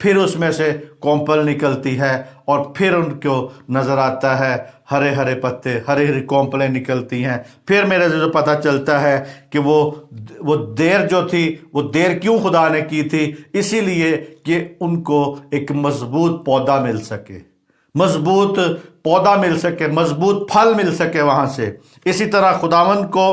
پھر اس میں سے کونپل نکلتی ہے اور پھر ان کو نظر آتا ہے ہرے ہرے پتے، ہری ہری کونپلیں نکلتی ہیں۔ پھر میرے عزیزو پتہ چلتا ہے کہ وہ دیر جو تھی، وہ دیر کیوں خدا نے کی تھی؟ اسی لیے کہ ان کو ایک مضبوط پودا مل سکے، مضبوط پودا مل سکے، مضبوط پھل مل سکے وہاں سے۔ اسی طرح خداوند کو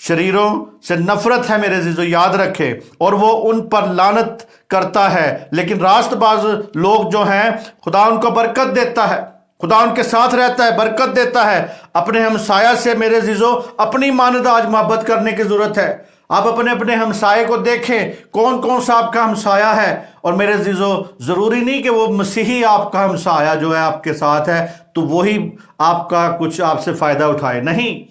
شریروں سے نفرت ہے میرے عزیزو، یاد رکھے، اور وہ ان پر لعنت کرتا ہے، لیکن راست باز لوگ جو ہیں خدا ان کو برکت دیتا ہے، خدا ان کے ساتھ رہتا ہے، برکت دیتا ہے۔ اپنے ہمسایہ سے میرے عزیزو اپنی مانند آج محبت کرنے کی ضرورت ہے۔ آپ اپنے ہمسائے کو دیکھیں، کون کون سا آپ کا ہمسایہ ہے، اور میرے عزیزو ضروری نہیں کہ وہ مسیحی آپ کا ہمسایہ جو ہے آپ کے ساتھ ہے تو وہی آپ کا کچھ آپ سے فائدہ اٹھائے، نہیں۔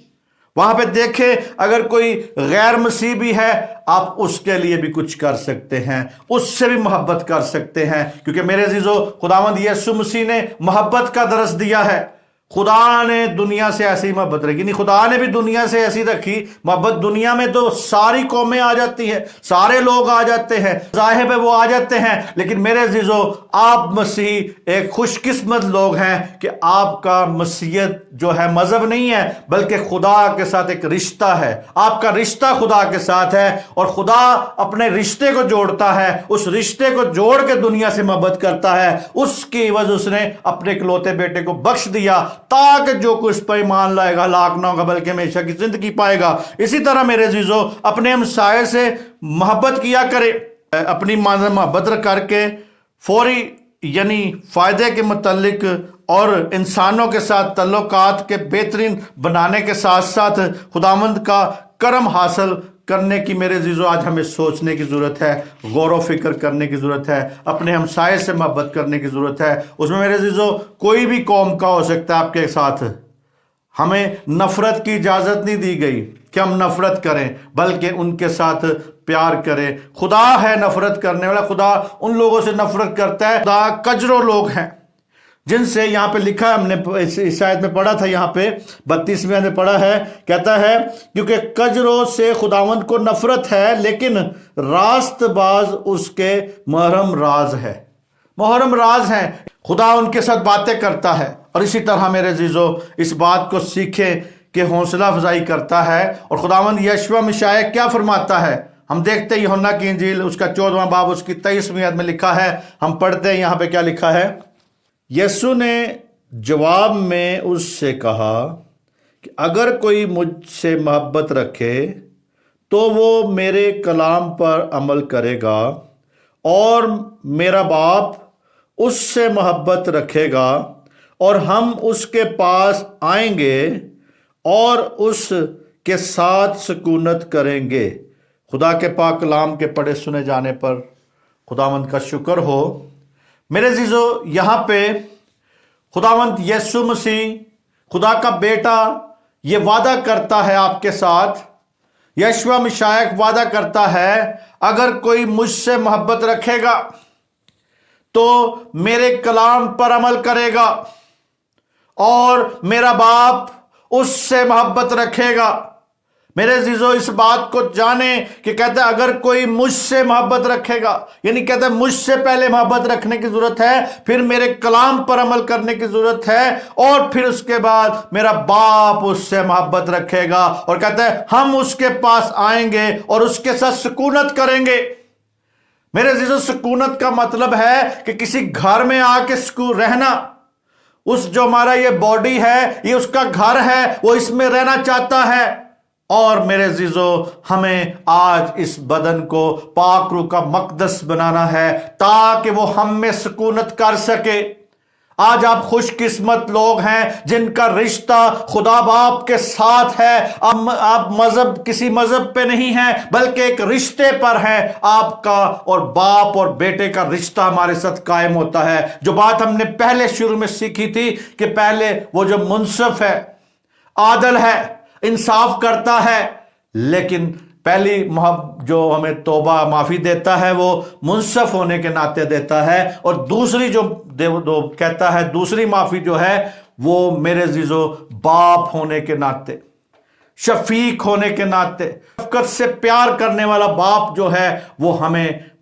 وہاں پہ دیکھیں اگر کوئی غیر مسیح بھی ہے، آپ اس کے لیے بھی کچھ کر سکتے ہیں، اس سے بھی محبت کر سکتے ہیں، کیونکہ میرے عزیزو خداوند یسوع مسیح نے محبت کا درس دیا ہے۔ خدا نے دنیا سے ایسی محبت رکھی، نہیں، خدا نے بھی دنیا سے ایسی رکھی محبت۔ دنیا میں تو ساری قومیں آ جاتی ہیں، سارے لوگ آ جاتے ہیں، مذاہب ہے وہ آ جاتے ہیں، لیکن میرے عزیزو آپ مسیح ایک خوش قسمت لوگ ہیں کہ آپ کا مسیحیت جو ہے مذہب نہیں ہے، بلکہ خدا کے ساتھ ایک رشتہ ہے۔ آپ کا رشتہ خدا کے ساتھ ہے، اور خدا اپنے رشتے کو جوڑتا ہے، اس رشتے کو جوڑ کے دنیا سے محبت کرتا ہے۔ اس کی وجہ اس نے اپنے اکلوتے بیٹے کو بخش دیا تاکہ جو کچھ پر ایمان لائے گا ہلاک نہ ہوگا بلکہ ہمیشہ کی زندگی پائے گا۔ اسی طرح میرے عزیزو اپنے ہمسائے سے محبت کیا کرے، اپنی محبت کر کے فوری یعنی فائدے کے متعلق اور انسانوں کے ساتھ تعلقات کے بہترین بنانے کے ساتھ ساتھ خداوند کا کرم حاصل کرنے کی میرے عزیزو آج ہمیں سوچنے کی ضرورت ہے، غور و فکر کرنے کی ضرورت ہے، اپنے ہمسائے سے محبت کرنے کی ضرورت ہے۔ اس میں میرے عزیزو کوئی بھی قوم کا ہو سکتا ہے آپ کے ساتھ، ہمیں نفرت کی اجازت نہیں دی گئی کہ ہم نفرت کریں، بلکہ ان کے ساتھ پیار کریں۔ خدا ہے نفرت کرنے والا، خدا ان لوگوں سے نفرت کرتا ہے، خدا کجرو لوگ ہیں جن سے یہاں پہ لکھا ہے، ہم نے اس آیت میں پڑھا تھا، یہاں پہ 32ویں میں پڑھا ہے، کہتا ہے کیونکہ کجروں سے خداوند کو نفرت ہے، لیکن راست باز اس کے محرم راز ہے۔ محرم راز ہیں، خدا ان کے ساتھ باتیں کرتا ہے۔ اور اسی طرح میرے عزیزو اس بات کو سیکھیں کہ حوصلہ افزائی کرتا ہے، اور خداوند یشوع مشائے کیا فرماتا ہے؟ ہم دیکھتے ہیں یوحنا کی انجیل اس کا 14واں باب اس کی 23ویں آیت میں لکھا ہے، ہم پڑھتے ہیں یہاں پہ کیا لکھا ہے۔ یسوع نے جواب میں اس سے کہا کہ اگر کوئی مجھ سے محبت رکھے تو وہ میرے کلام پر عمل کرے گا، اور میرا باپ اس سے محبت رکھے گا، اور ہم اس کے پاس آئیں گے اور اس کے ساتھ سکونت کریں گے۔ خدا کے پاک کلام کے پڑھے سنے جانے پر خداوند کا شکر ہو۔ میرے عزیزو یہاں پہ خداوند یسوع مسیح خدا کا بیٹا یہ وعدہ کرتا ہے آپ کے ساتھ، یشوع مشائے وعدہ کرتا ہے اگر کوئی مجھ سے محبت رکھے گا تو میرے کلام پر عمل کرے گا، اور میرا باپ اس سے محبت رکھے گا۔ میرے عزیزو اس بات کو جانیں کہ کہتا ہے اگر کوئی مجھ سے محبت رکھے گا، یعنی کہتا ہے مجھ سے پہلے محبت رکھنے کی ضرورت ہے، پھر میرے کلام پر عمل کرنے کی ضرورت ہے، اور پھر اس کے بعد میرا باپ اس سے محبت رکھے گا، اور کہتا ہے ہم اس کے پاس آئیں گے اور اس کے ساتھ سکونت کریں گے۔ میرے عزیزو سکونت کا مطلب ہے کہ کسی گھر میں آ کے رہنا، اس جو ہمارا یہ باڈی ہے یہ اس کا گھر ہے، وہ اس میں رہنا چاہتا ہے۔ اور میرے عزیزو ہمیں آج اس بدن کو پاک روح کا مقدس بنانا ہے تاکہ وہ ہم میں سکونت کر سکے۔ آج آپ خوش قسمت لوگ ہیں جن کا رشتہ خدا باپ کے ساتھ ہے۔ آپ کسی مذہب پہ نہیں ہیں بلکہ ایک رشتے پر ہیں۔ آپ کا اور باپ اور بیٹے کا رشتہ ہمارے ساتھ قائم ہوتا ہے۔ جو بات ہم نے پہلے شروع میں سیکھی تھی کہ پہلے وہ جو منصف ہے، عادل ہے، انصاف کرتا ہے، لیکن پہلی جو ہمیں توبہ معافی دیتا ہے وہ منصف ہونے کے ناطے دیتا ہے، اور دوسری جو کہتا ہے دوسری معافی جو ہے وہ میرے عزیزو باپ ہونے کے ناطے، شفیق ہونے کے ناطے، شفقت سے پیار کرنے والا باپ جو ہے وہ ہمیں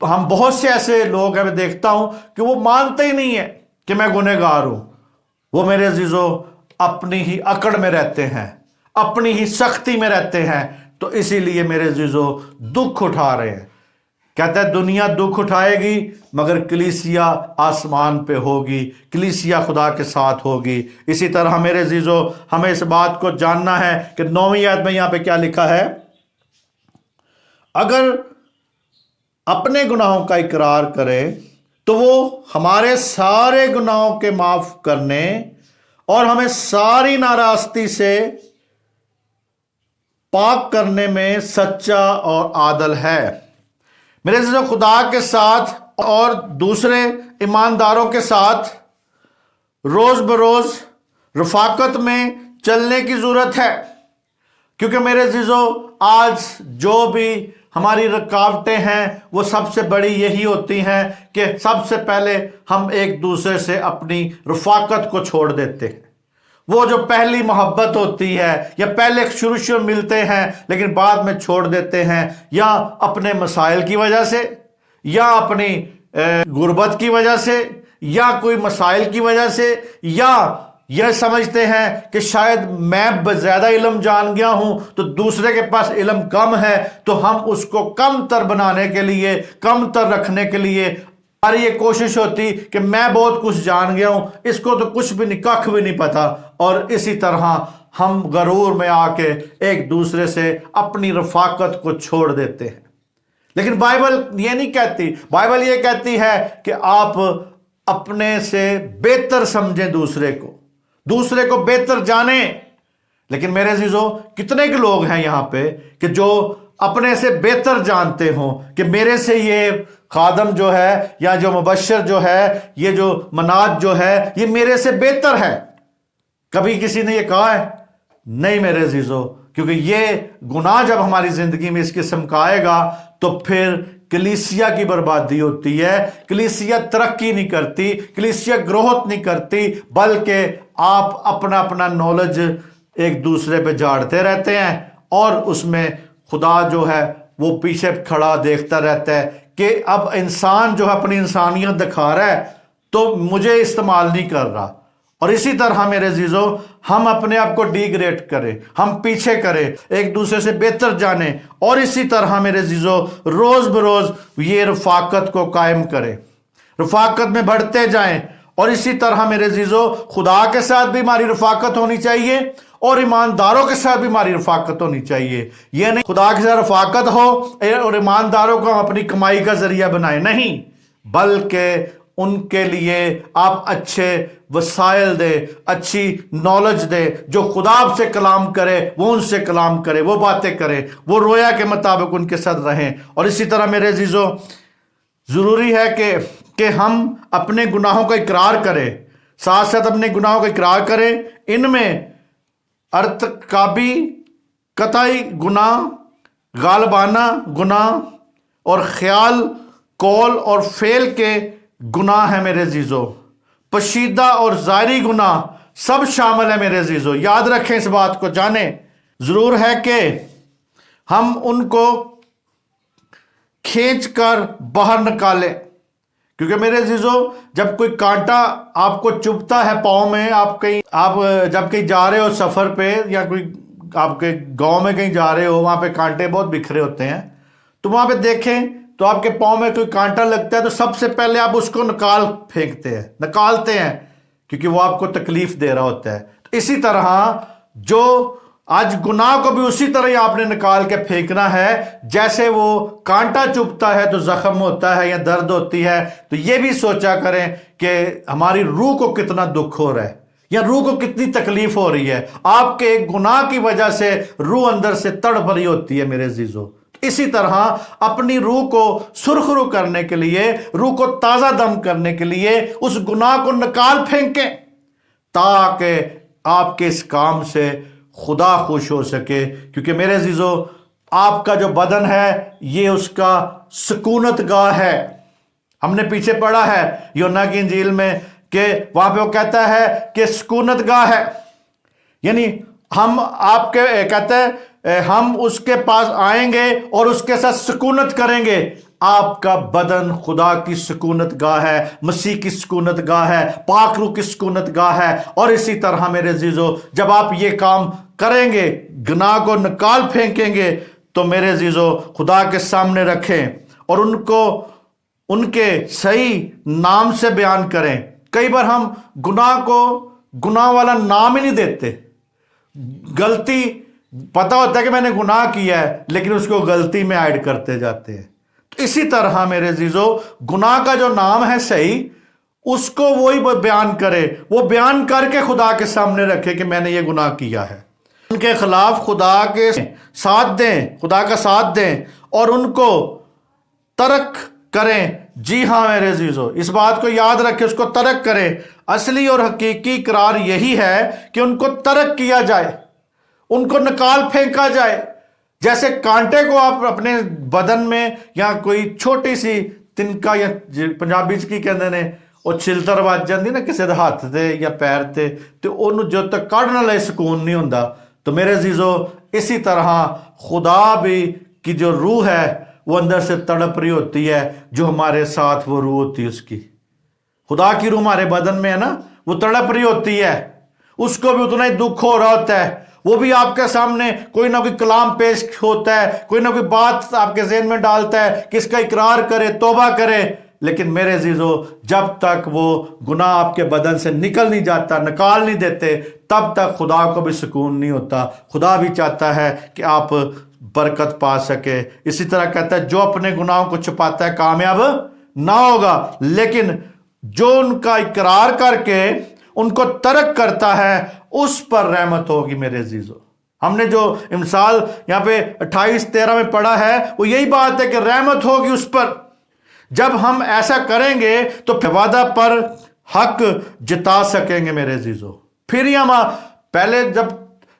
ہم بہت سے ایسے لوگ ہیں، میں دیکھتا ہوں کہ وہ مانتے ہی نہیں ہیں کہ میں گنہگار ہوں. وہ میرے عزیزو اپنی ہی اکڑ میں رہتے ہیں، اپنی ہی سختی میں رہتے ہیں، تو اسی لیے میرے عزیزو دکھ اٹھا رہے ہیں. کہتا ہے دنیا دکھ اٹھائے گی مگر کلیسیا آسمان پہ ہوگی، کلیسیا خدا کے ساتھ ہوگی. اسی طرح میرے عزیزو ہمیں اس بات کو جاننا ہے کہ 9ویں آیت میں یہاں پہ کیا لکھا ہے، اگر اپنے گناہوں کا اقرار کرے تو وہ ہمارے سارے گناہوں کے معاف کرنے اور ہمیں ساری ناراستی سے پاک کرنے میں سچا اور عادل ہے. میرے عزیزو خدا کے ساتھ اور دوسرے ایمانداروں کے ساتھ روز بروز رفاقت میں چلنے کی ضرورت ہے، کیونکہ میرے عزیزو آج جو بھی ہماری رکاوٹیں ہیں وہ سب سے بڑی یہی ہوتی ہیں کہ سب سے پہلے ہم ایک دوسرے سے اپنی رفاقت کو چھوڑ دیتے ہیں. وہ جو پہلی محبت ہوتی ہے، یا پہلے شروع ملتے ہیں لیکن بعد میں چھوڑ دیتے ہیں، یا اپنے مسائل کی وجہ سے، یا اپنی غربت کی وجہ سے، یا کوئی مسائل کی وجہ سے، یا یہ سمجھتے ہیں کہ شاید میں زیادہ علم جان گیا ہوں تو دوسرے کے پاس علم کم ہے، تو ہم اس کو کم تر بنانے کے لیے، کم تر رکھنے کے لیے ہماری یہ کوشش ہوتی کہ میں بہت کچھ جان گیا ہوں، اس کو تو کچھ بھی نہیں، کھ بھی نہیں پتا. اور اسی طرح ہم غرور میں آ کے ایک دوسرے سے اپنی رفاقت کو چھوڑ دیتے ہیں. لیکن بائبل یہ نہیں کہتی، بائبل یہ کہتی ہے کہ آپ اپنے سے بہتر سمجھیں، دوسرے کو بہتر جانیں. لیکن میرے عزیزو کتنے کے لوگ ہیں یہاں پہ کہ جو اپنے سے بہتر جانتے ہوں کہ میرے سے یہ خادم جو ہے، یا جو مبشر جو ہے، یہ جو مناد جو ہے، یہ میرے سے بہتر ہے. کبھی کسی نے یہ کہا ہے؟ نہیں میرے عزیزو، کیونکہ یہ گناہ جب ہماری زندگی میں اس قسم کا آئے گا تو پھر کلیسیا کی بربادی ہوتی ہے، کلیسیا ترقی نہیں کرتی، کلیسیا گروتھ نہیں کرتی، بلکہ آپ اپنا اپنا نالج ایک دوسرے پہ جاڑتے رہتے ہیں، اور اس میں خدا جو ہے وہ پیچھے کھڑا دیکھتا رہتا ہے کہ اب انسان جو ہے اپنی انسانیت دکھا رہا ہے تو مجھے استعمال نہیں کر رہا. اور اسی طرح میرے عزیزو ہم اپنے آپ کو ڈی گریڈ کریں، ہم پیچھے کریں، ایک دوسرے سے بہتر جانیں، اور اسی طرح میرے عزیزو روز بروز یہ رفاقت کو قائم کریں، رفاقت میں بڑھتے جائیں. اور اسی طرح میرے عزیزو خدا کے ساتھ بھی ہماری رفاقت ہونی چاہیے اور ایمانداروں کے ساتھ بھی ہماری رفاقت ہونی چاہیے. یہ نہیں خدا کے ساتھ رفاقت ہو اور ایمانداروں کو ہم اپنی کمائی کا ذریعہ بنائیں، نہیں، بلکہ ان کے لیے آپ اچھے وسائل دے، اچھی نالج دے. جو خدا سے کلام کرے وہ ان سے کلام کرے، وہ باتیں کرے، وہ رویا کے مطابق ان کے ساتھ رہیں. اور اسی طرح میرے عزیزو ضروری ہے کہ ہم اپنے گناہوں کا اقرار کریں، ساتھ ساتھ اپنے گناہوں کا اقرار کریں. ان میں ارتکابی قطعی گناہ، غالبانہ گناہ، اور خیال، قول اور فعل کے گناہ ہیں میرے عزیزو، پشیدہ اور ظاہری گناہ سب شامل ہیں میرے عزیزو. یاد رکھیں، اس بات کو جانیں. ضرور ہے کہ ہم ان کو کھینچ کر باہر نکالیں، کیونکہ میرے عزیزو جب کوئی کانٹا آپ کو چبھتا ہے پاؤں میں، آپ جب کہیں جا رہے ہو سفر پہ، یا کوئی آپ کے گاؤں میں کہیں جا رہے ہو، وہاں پہ کانٹے بہت بکھرے ہوتے ہیں، تو وہاں پہ دیکھیں تو آپ کے پاؤں میں کوئی کانٹا لگتا ہے تو سب سے پہلے آپ اس کو نکالتے ہیں کیونکہ وہ آپ کو تکلیف دے رہا ہوتا ہے. اسی طرح جو آج گناہ کو بھی اسی طرح ہی آپ نے نکال کے پھینکنا ہے، جیسے وہ کانٹا چبھتا ہے تو زخم ہوتا ہے یا درد ہوتی ہے. تو یہ بھی سوچا کریں کہ ہماری روح کو کتنا دکھ ہو رہا ہے، یا روح کو کتنی تکلیف ہو رہی ہے. آپ کے ایک گناہ کی وجہ سے روح اندر سے تڑپ رہی ہوتی ہے میرے عزیزو. اسی طرح اپنی روح کو سرخرو کرنے کے لیے، روح کو تازہ دم کرنے کے لیے اس گناہ کو نکال پھینکیں، تاکہ آپ کے اس کام سے خدا خوش ہو سکے. کیونکہ میرے عزیزو آپ کا جو بدن ہے یہ اس کا سکونت گاہ ہے. ہم نے پیچھے پڑھا ہے یوحنا کی انجیل میں کہ وہاں پہ وہ کہتا ہے کہ سکونت گاہ ہے، یعنی ہم آپ کے کہتے ہیں ہم اس کے پاس آئیں گے اور اس کے ساتھ سکونت کریں گے. آپ کا بدن خدا کی سکونت گاہ ہے، مسیح کی سکونت گاہ ہے، پاک روح کی سکونت گاہ ہے۔ اور اسی طرح میرے عزیزو، جب آپ یہ کام کریں گے، گناہ کو نکال پھینکیں گے، تو میرے عزیزو خدا کے سامنے رکھیں اور ان کو ان کے صحیح نام سے بیان کریں۔ کئی بار ہم گناہ کو گناہ والا نام ہی نہیں دیتے، غلطی پتہ ہوتا ہے کہ میں نے گناہ کیا ہے لیکن اس کو غلطی میں ایڈ کرتے جاتے ہیں۔ تو اسی طرح میرے عزیزو، گناہ کا جو نام ہے صحیح، اس کو وہی بیان کرے، وہ بیان کر کے خدا کے سامنے رکھے کہ میں نے یہ گناہ کیا ہے۔ ان کے خلاف خدا کے ساتھ دیں، خدا کا ساتھ دیں اور ان کو ترک کریں۔ جی ہاں میرے عزیزو، اس بات کو یاد رکھیں، اس کو ترک کریں۔ اصلی اور حقیقی اقرار یہی ہے کہ ان کو ترک کیا جائے، ان کو نکال پھینکا جائے۔ جیسے کانٹے کو آپ اپنے بدن میں یا کوئی چھوٹی سی تنکا یا پنجابی کی کہندے نے وہ چھلتر وج جاندی نا کسی دے ہاتھ تے یا پیر تے، تو انہوں جو تک کڈنا لے سکون نہیں ہوندا۔ تو میرے عزیزو، اسی طرح خدا بھی کی جو روح ہے وہ اندر سے تڑپ رہی ہوتی ہے، جو ہمارے ساتھ وہ روح ہوتی ہے اس کی۔ خدا کی روح ہمارے بدن میں ہے نا، وہ تڑپ رہی ہوتی ہے، اس کو بھی اتنا ہی دکھ ہو رہا ہوتا ہے۔ وہ بھی آپ کے سامنے کوئی نہ کوئی کلام پیش ہوتا ہے، کوئی نہ کوئی بات آپ کے ذہن میں ڈالتا ہے کہ اس کا اقرار کرے، توبہ کرے۔ لیکن میرے عزیزو، جب تک وہ گناہ آپ کے بدن سے نکل نہیں جاتا، نکال نہیں دیتے، تب تک خدا کو بھی سکون نہیں ہوتا۔ خدا بھی چاہتا ہے کہ آپ برکت پا سکے۔ اسی طرح کہتا ہے جو اپنے گناہوں کو چھپاتا ہے کامیاب نہ ہوگا، لیکن جو ان کا اقرار کر کے ان کو ترک کرتا ہے اس پر رحمت ہوگی۔ میرے عزیزو، ہم نے جو مثال یہاں پہ 28-13 میں پڑھا ہے وہ یہی بات ہے کہ رحمت ہوگی اس پر۔ جب ہم ایسا کریں گے تو وعدہ پر حق جتا سکیں گے میرے عزیزو۔ پھر ہی ہم پہلے جب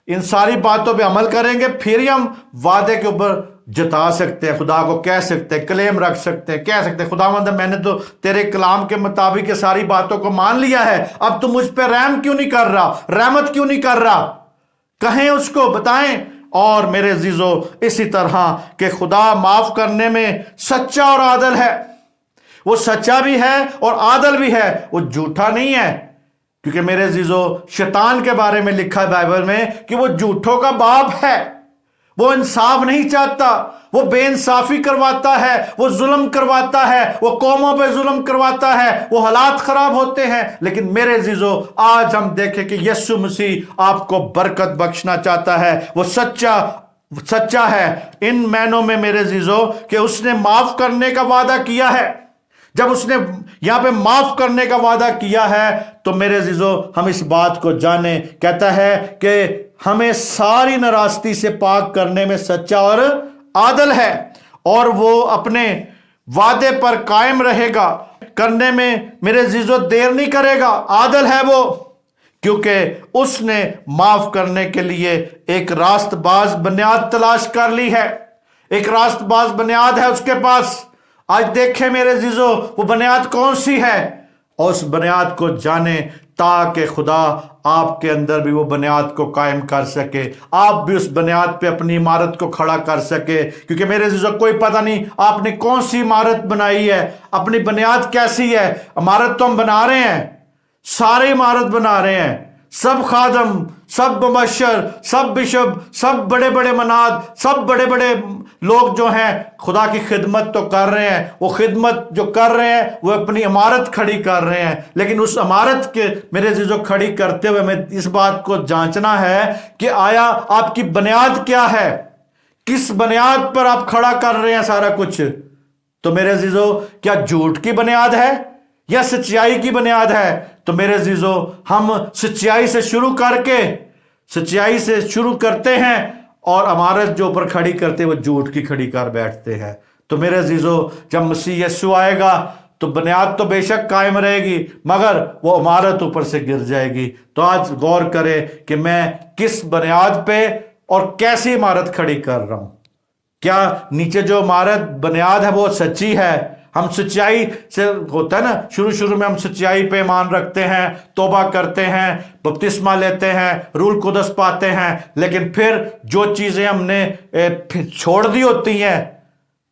ان ساری باتوں پہ عمل کریں گے، پھر ہی ہم وعدے کے اوپر جتا سکتے ہیں، خدا کو کہہ سکتے ہیں، کلیم رکھ سکتے ہیں، کہہ سکتے ہیں خداوند میں نے تو تیرے کلام کے مطابق یہ ساری باتوں کو مان لیا ہے، اب تو مجھ پہ رحم کیوں نہیں کر رہا، رحمت کیوں نہیں کر رہا؟ کہیں اس کو بتائیں۔ اور میرے عزیزو، اسی طرح کہ خدا معاف کرنے میں سچا اور عادل ہے۔ وہ سچا بھی ہے اور عادل بھی ہے، وہ جھوٹا نہیں ہے۔ کیونکہ میرے عزیزو، شیطان کے بارے میں لکھا ہے بائبل میں کہ وہ جھوٹوں کا باپ ہے، وہ انصاف نہیں چاہتا، وہ بے انصافی کرواتا ہے، وہ ظلم کرواتا ہے، وہ قوموں پہ ظلم کرواتا ہے، وہ حالات خراب ہوتے ہیں۔ لیکن میرے عزیزو، آج ہم دیکھیں کہ یسوع مسیح آپ کو برکت بخشنا چاہتا ہے۔ وہ سچا ہے ان معنوں میں میرے عزیزو کہ اس نے معاف کرنے کا وعدہ کیا ہے۔ جب اس نے یہاں پہ معاف کرنے کا وعدہ کیا ہے تو میرے عزیزو، ہم اس بات کو جانیں، کہتا ہے کہ ہمیں ساری ناراستی سے پاک کرنے میں سچا اور عادل ہے، اور وہ اپنے وعدے پر قائم رہے گا، کرنے میں میرے عزیزو دیر نہیں کرے گا۔ عادل ہے وہ، کیونکہ اس نے معاف کرنے کے لیے ایک راست باز بنیاد تلاش کر لی ہے۔ ایک راست باز بنیاد ہے اس کے پاس۔ آج دیکھیں میرے عزیزو، وہ بنیاد کون سی ہے، اور اس بنیاد کو جانیں تاکہ خدا آپ کے اندر بھی وہ بنیاد کو قائم کر سکے، آپ بھی اس بنیاد پہ اپنی عمارت کو کھڑا کر سکے۔ کیونکہ میرے عزیزو، کوئی پتہ نہیں آپ نے کون سی عمارت بنائی ہے، اپنی بنیاد کیسی ہے۔ عمارت تو ہم بنا رہے ہیں، سارے عمارت بنا رہے ہیں، سب خادم، سب مبشر، سب بشپ، سب بڑے بڑے مناد، سب بڑے بڑے لوگ جو ہیں خدا کی خدمت تو کر رہے ہیں۔ وہ خدمت جو کر رہے ہیں وہ اپنی عمارت کھڑی کر رہے ہیں، لیکن اس عمارت کے میرے عزیزو کھڑی کرتے ہوئے ہمیں اس بات کو جانچنا ہے کہ آیا آپ کی بنیاد کیا ہے، کس بنیاد پر آپ کھڑا کر رہے ہیں سارا کچھ۔ تو میرے عزیزو، کیا جھوٹ کی بنیاد ہے یا سچائی کی بنیاد ہے؟ تو میرے عزیزو، ہم سچائی سے شروع کرتے ہیں اور عمارت جو اوپر کھڑی کرتے وہ جھوٹ کی کھڑی کر بیٹھتے ہیں۔ تو میرے عزیزو، جب مسیح یسوع آئے گا تو بنیاد تو بے شک قائم رہے گی، مگر وہ عمارت اوپر سے گر جائے گی۔ تو آج غور کرے کہ میں کس بنیاد پہ اور کیسی عمارت کھڑی کر رہا ہوں۔ کیا نیچے جو عمارت بنیاد ہے وہ سچی ہے؟ ہم سچائی سے ہوتا ہے نا، شروع میں ہم سچائی پہ ایمان رکھتے ہیں، توبہ کرتے ہیں، بپتسمہ لیتے ہیں، روح القدس پاتے ہیں، لیکن پھر جو چیزیں ہم نے چھوڑ دی ہوتی ہیں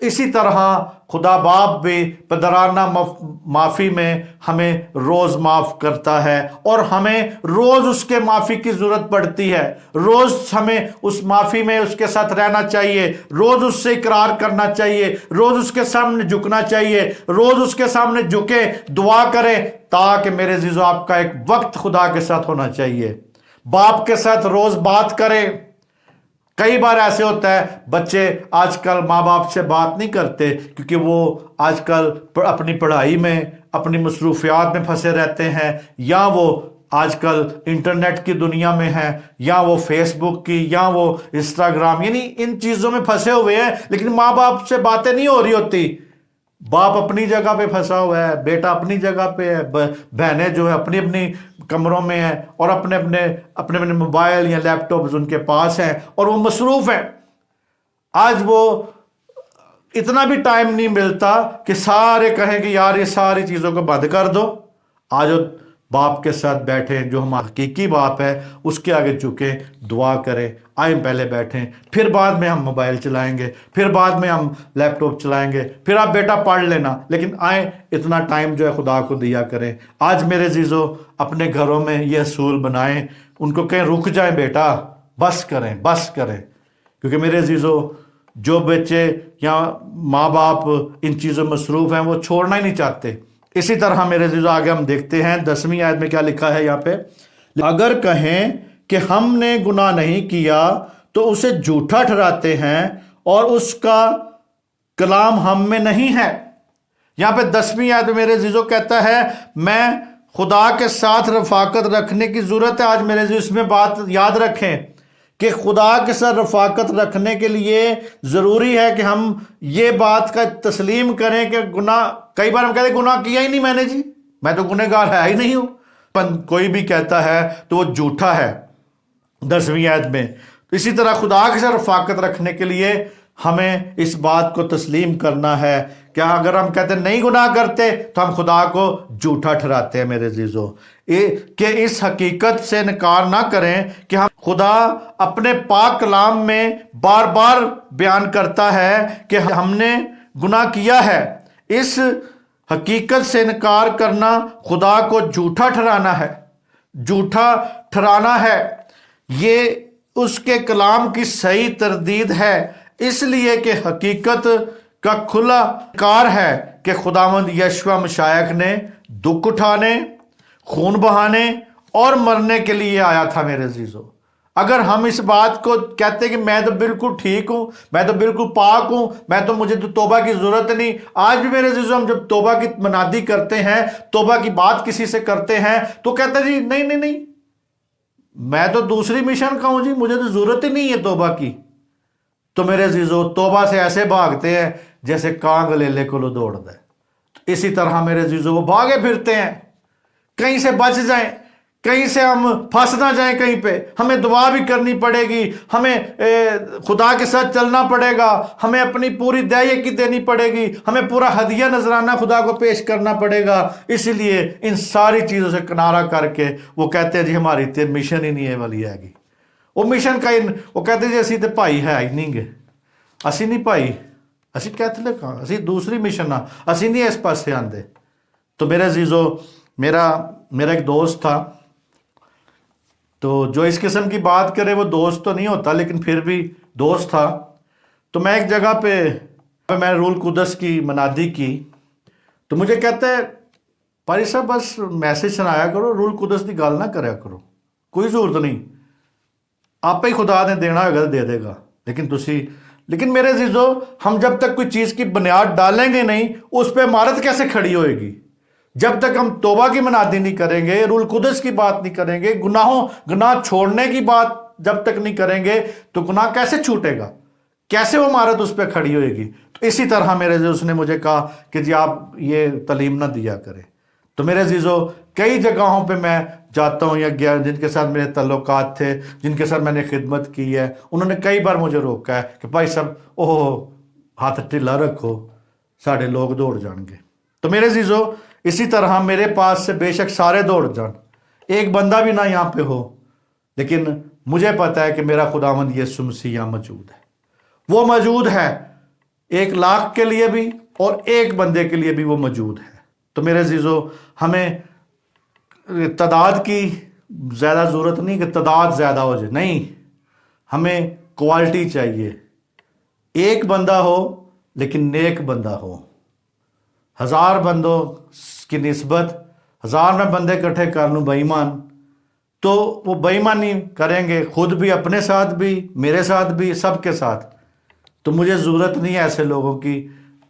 اسی طرح خدا باپ بھی پدرانہ معافی میں ہمیں روز معاف کرتا ہے، اور ہمیں روز اس کے معافی کی ضرورت پڑتی ہے۔ روز ہمیں اس معافی میں اس کے ساتھ رہنا چاہیے، روز اس سے اقرار کرنا چاہیے، روز اس کے سامنے جھکنا چاہیے، روز اس کے سامنے جھکے دعا کریں، تاکہ میرے عزیزو آپ کا ایک وقت خدا کے ساتھ ہونا چاہیے۔ باپ کے ساتھ روز بات کریں۔ کئی بار ایسے ہوتا ہے بچے آج کل ماں باپ سے بات نہیں کرتے، کیونکہ وہ آج کل اپنی پڑھائی میں، اپنی مصروفیات میں پھنسے رہتے ہیں، یا وہ آج کل انٹرنیٹ کی دنیا میں ہیں، یا وہ فیس بک کی، یا وہ انسٹاگرام، یعنی ان چیزوں میں پھنسے ہوئے ہیں، لیکن ماں باپ سے باتیں نہیں ہو رہی ہوتی۔ باپ اپنی جگہ پہ پھنسا ہوا ہے، بیٹا اپنی جگہ پہ ہے، بہنیں جو ہے اپنی اپنی کمروں میں ہیں، اور اپنے اپنے موبائل یا لیپ ٹاپ ان کے پاس ہیں، اور وہ مصروف ہیں۔ آج وہ اتنا بھی ٹائم نہیں ملتا کہ سارے کہیں کہ یار یہ ساری چیزوں کو بند کر دو، آج باپ کے ساتھ بیٹھیں، جو ہمارا حقیقی باپ ہے اس کے آگے جھکیں، دعا کریں، آئیں پہلے بیٹھیں، پھر بعد میں ہم موبائل چلائیں گے، پھر بعد میں ہم لیپ ٹاپ چلائیں گے، پھر آپ بیٹا پڑھ لینا، لیکن آئیں اتنا ٹائم جو ہے خدا کو دیا کریں۔ آج میرے عزیزو اپنے گھروں میں یہ اصول بنائیں، ان کو کہیں رک جائیں بیٹا، بس کریں بس کریں، کیونکہ میرے عزیزو جو بچے یا ماں باپ ان چیزوں میں مصروف ہیں وہ چھوڑنا ہی نہیں چاہتے۔ اسی طرح میرے عزیزو آگے ہم دیکھتے ہیں 10ویں آیت میں کیا لکھا ہے یہاں پہ، اگر کہیں کہ ہم نے گناہ نہیں کیا تو اسے جھوٹا ٹھہراتے ہیں اور اس کا کلام ہم میں نہیں ہے۔ یہاں پہ 10ویں آیت میں میرے عزیزو کہتا ہے میں خدا کے ساتھ رفاقت رکھنے کی ضرورت ہے۔ آج میرے عزیزو اس میں بات یاد رکھیں کہ خدا کے ساتھ رفاقت رکھنے کے لیے ضروری ہے کہ ہم یہ بات کا تسلیم کریں کہ گناہ، کئی بار ہم کہتے ہیں گناہ کیا ہی نہیں میں نے، جی میں تو گنہگار ہے ہی نہیں ہوں، کوئی بھی کہتا ہے تو وہ جھوٹا ہے 10ویں آیت میں۔ اسی طرح خدا کے ساتھ رفاقت رکھنے کے لیے ہمیں اس بات کو تسلیم کرنا ہے کہ اگر ہم کہتے ہیں نہیں گناہ کرتے تو ہم خدا کو جھوٹا ٹھہراتے ہیں میرے عزیزو، کہ اس حقیقت سے انکار نہ کریں کہ ہم خدا اپنے پاک کلام میں بار بار بیان کرتا ہے کہ ہم نے گناہ کیا ہے۔ اس حقیقت سے انکار کرنا خدا کو جھوٹا ٹھہرانا ہے، جھوٹا ٹھہرانا ہے، یہ اس کے کلام کی صحیح تردید ہے، اس لیے کہ حقیقت کا کھلا انکار ہے کہ خداوند یشوع مشائخ نے دکھ اٹھانے، خون بہانے اور مرنے کے لیے آیا تھا میرے عزیزو۔ اگر ہم اس بات کو کہتے کہ میں تو بالکل ٹھیک ہوں، میں تو بالکل پاک ہوں، مجھے تو توبہ کی ضرورت نہیں، آج بھی میرے عزیزو ہم جب توبہ کی منادی کرتے ہیں، توبہ کی بات کسی سے کرتے ہیں تو کہتے ہیں جی نہیں نہیں نہیں، میں تو دوسری مشن کا ہوں جی، مجھے تو ضرورت ہی نہیں ہے توبہ کی۔ تو میرے عزیزو توبہ سے ایسے بھاگتے ہیں جیسے کانگ لیلے کو دوڑ دے۔ اسی طرح میرے عزیزو وہ بھاگے پھرتے ہیں، کہیں سے بچ جائیں، کہیں سے ہم پھنس نہ جائیں، کہیں پہ ہمیں دعا بھی کرنی پڑے گی، ہمیں خدا کے ساتھ چلنا پڑے گا، ہمیں اپنی پوری دہی کی دینی پڑے گی، ہمیں پورا ہدیہ نذرانہ خدا کو پیش کرنا پڑے گا۔ اسی لیے ان ساری چیزوں سے کنارہ کر کے وہ کہتے ہیں جی ہماری تے مشن ہی نہیں ہے والی ہے گی، وہ مشن کا وہ کہتے ہیں جی اسی تے بھائی ہے ہی نہیں گے، اسی نہیں بھائی، اسی کیتھولک ہاں، اسی دوسری مشن ہاں، اسی نہیں اس پاس سے آندے۔ تو میرے عزیزو میرا ایک دوست تھا، تو جو اس قسم کی بات کرے وہ دوست تو نہیں ہوتا لیکن پھر بھی دوست تھا۔ تو میں ایک جگہ پہ میں رول قدس کی منادی کی، تو مجھے کہتا ہے پاری صاحب بس میسج سنایا کرو، رول قدس کی گل نہ کریا کرو، کوئی ضرورت نہیں، آپ ہی خدا نے دینا ہوگا دے دے گا، لیکن میرے عزیزو ہم جب تک کوئی چیز کی بنیاد ڈالیں گے نہیں، اس پہ عمارت کیسے کھڑی ہوئے گی؟ جب تک ہم توبہ کی منادی نہیں کریں گے، رول قدس کی بات نہیں کریں گے، گناہ چھوڑنے کی بات جب تک نہیں کریں گے تو گناہ کیسے چھوٹے گا؟ کیسے وہ عمارت اس پہ کھڑی ہوئے گی؟ تو اسی طرح میرے عزیز اس نے مجھے کہا کہ جی آپ یہ تعلیم نہ دیا کریں۔ تو میرے عزیزو کئی جگہوں پہ میں جاتا ہوں یا گیا، جن کے ساتھ میرے تعلقات تھے، جن کے ساتھ میں نے خدمت کی ہے، انہوں نے کئی بار مجھے روکا ہے کہ بھائی صاحب ہاتھ ٹھلا رکھو، ساڑھے لوگ دوڑ جان گے۔ تو میرے عزیزو اسی طرح میرے پاس سے بے شک سارے دوڑ جان، ایک بندہ بھی نہ یہاں پہ ہو، لیکن مجھے پتا ہے کہ میرا خداوند یسوع مسیح یہاں موجود ہے، وہ موجود ہے، 1,00,000 کے لیے بھی اور ایک بندے کے لیے بھی وہ موجود ہے۔ تو میرے عزیزو، ہمیں تعداد کی زیادہ ضرورت نہیں کہ تعداد زیادہ ہو جائے، نہیں، ہمیں کوالٹی چاہیے۔ ایک بندہ ہو لیکن نیک بندہ ہو۔ 1000 بندوں کی نسبت 1000 میں بندے اکٹھے کر لوں بے ایمان، تو وہ بے ایمانی کریں گے، خود بھی، اپنے ساتھ بھی، میرے ساتھ بھی، سب کے ساتھ۔ تو مجھے ضرورت نہیں ہے ایسے لوگوں کی۔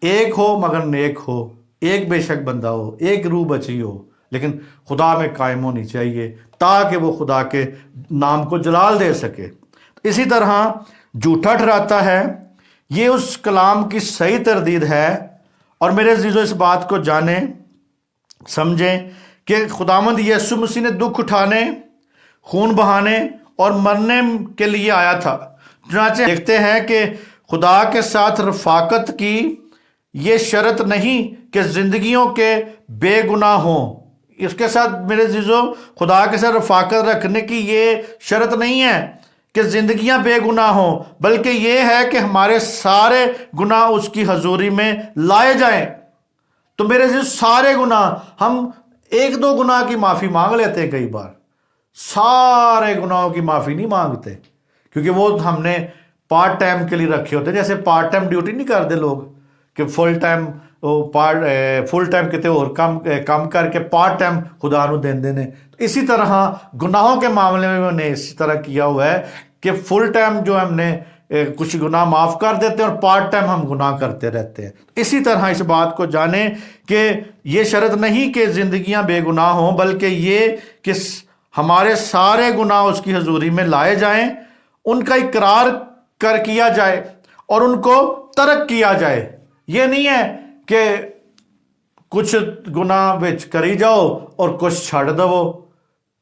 ایک ہو مگر نیک ہو، ایک بے شک بندہ ہو، ایک روح بچی ہو، لیکن خدا میں قائم ہونی چاہیے تاکہ وہ خدا کے نام کو جلال دے سکے۔ اسی طرح جھوٹا ٹھہراتا ہے، یہ اس کلام کی صحیح تردید ہے۔ اور میرے عزیزو، اس بات کو جانیں، سمجھیں کہ خداوند یسوع مسیح نے دکھ اٹھانے، خون بہانے اور مرنے کے لیے آیا تھا۔ چنانچہ دیکھتے ہیں کہ خدا کے ساتھ رفاقت کی یہ شرط نہیں کہ زندگیوں کے بے گناہ ہوں۔ اس کے ساتھ میرے عزیزو، خدا کے ساتھ رفاقت رکھنے کی یہ شرط نہیں ہے کہ زندگیاں بے گناہ ہوں، بلکہ یہ ہے کہ ہمارے سارے گناہ اس کی حضوری میں لائے جائیں۔ تو میرے عزیز، سارے گناہ، ہم 1-2 گناہ کی معافی مانگ لیتے ہیں کئی بار، سارے گناہوں کی معافی نہیں مانگتے، کیونکہ وہ ہم نے پارٹ ٹائم کے لیے رکھے ہوتے ہیں۔ جیسے پارٹ ٹائم ڈیوٹی نہیں کرتے لوگ کہ فل ٹائم کتے اور کم کر کے پارٹ ٹائم خدا نو دین دینے۔ اسی طرح گناہوں کے معاملے میں نے اسی طرح کیا ہوا ہے کہ فل ٹائم جو ہم نے کچھ گناہ معاف کر دیتے ہیں اور پارٹ ٹائم ہم گناہ کرتے رہتے ہیں۔ اسی طرح اس بات کو جانیں کہ یہ شرط نہیں کہ زندگیاں بے گناہ ہوں، بلکہ یہ کہ ہمارے سارے گناہ اس کی حضوری میں لائے جائیں، ان کا اقرار کیا جائے اور ان کو ترک کیا جائے۔ یہ نہیں ہے کہ کچھ گناہ بچ کری جاؤ اور کچھ چھڑ دو۔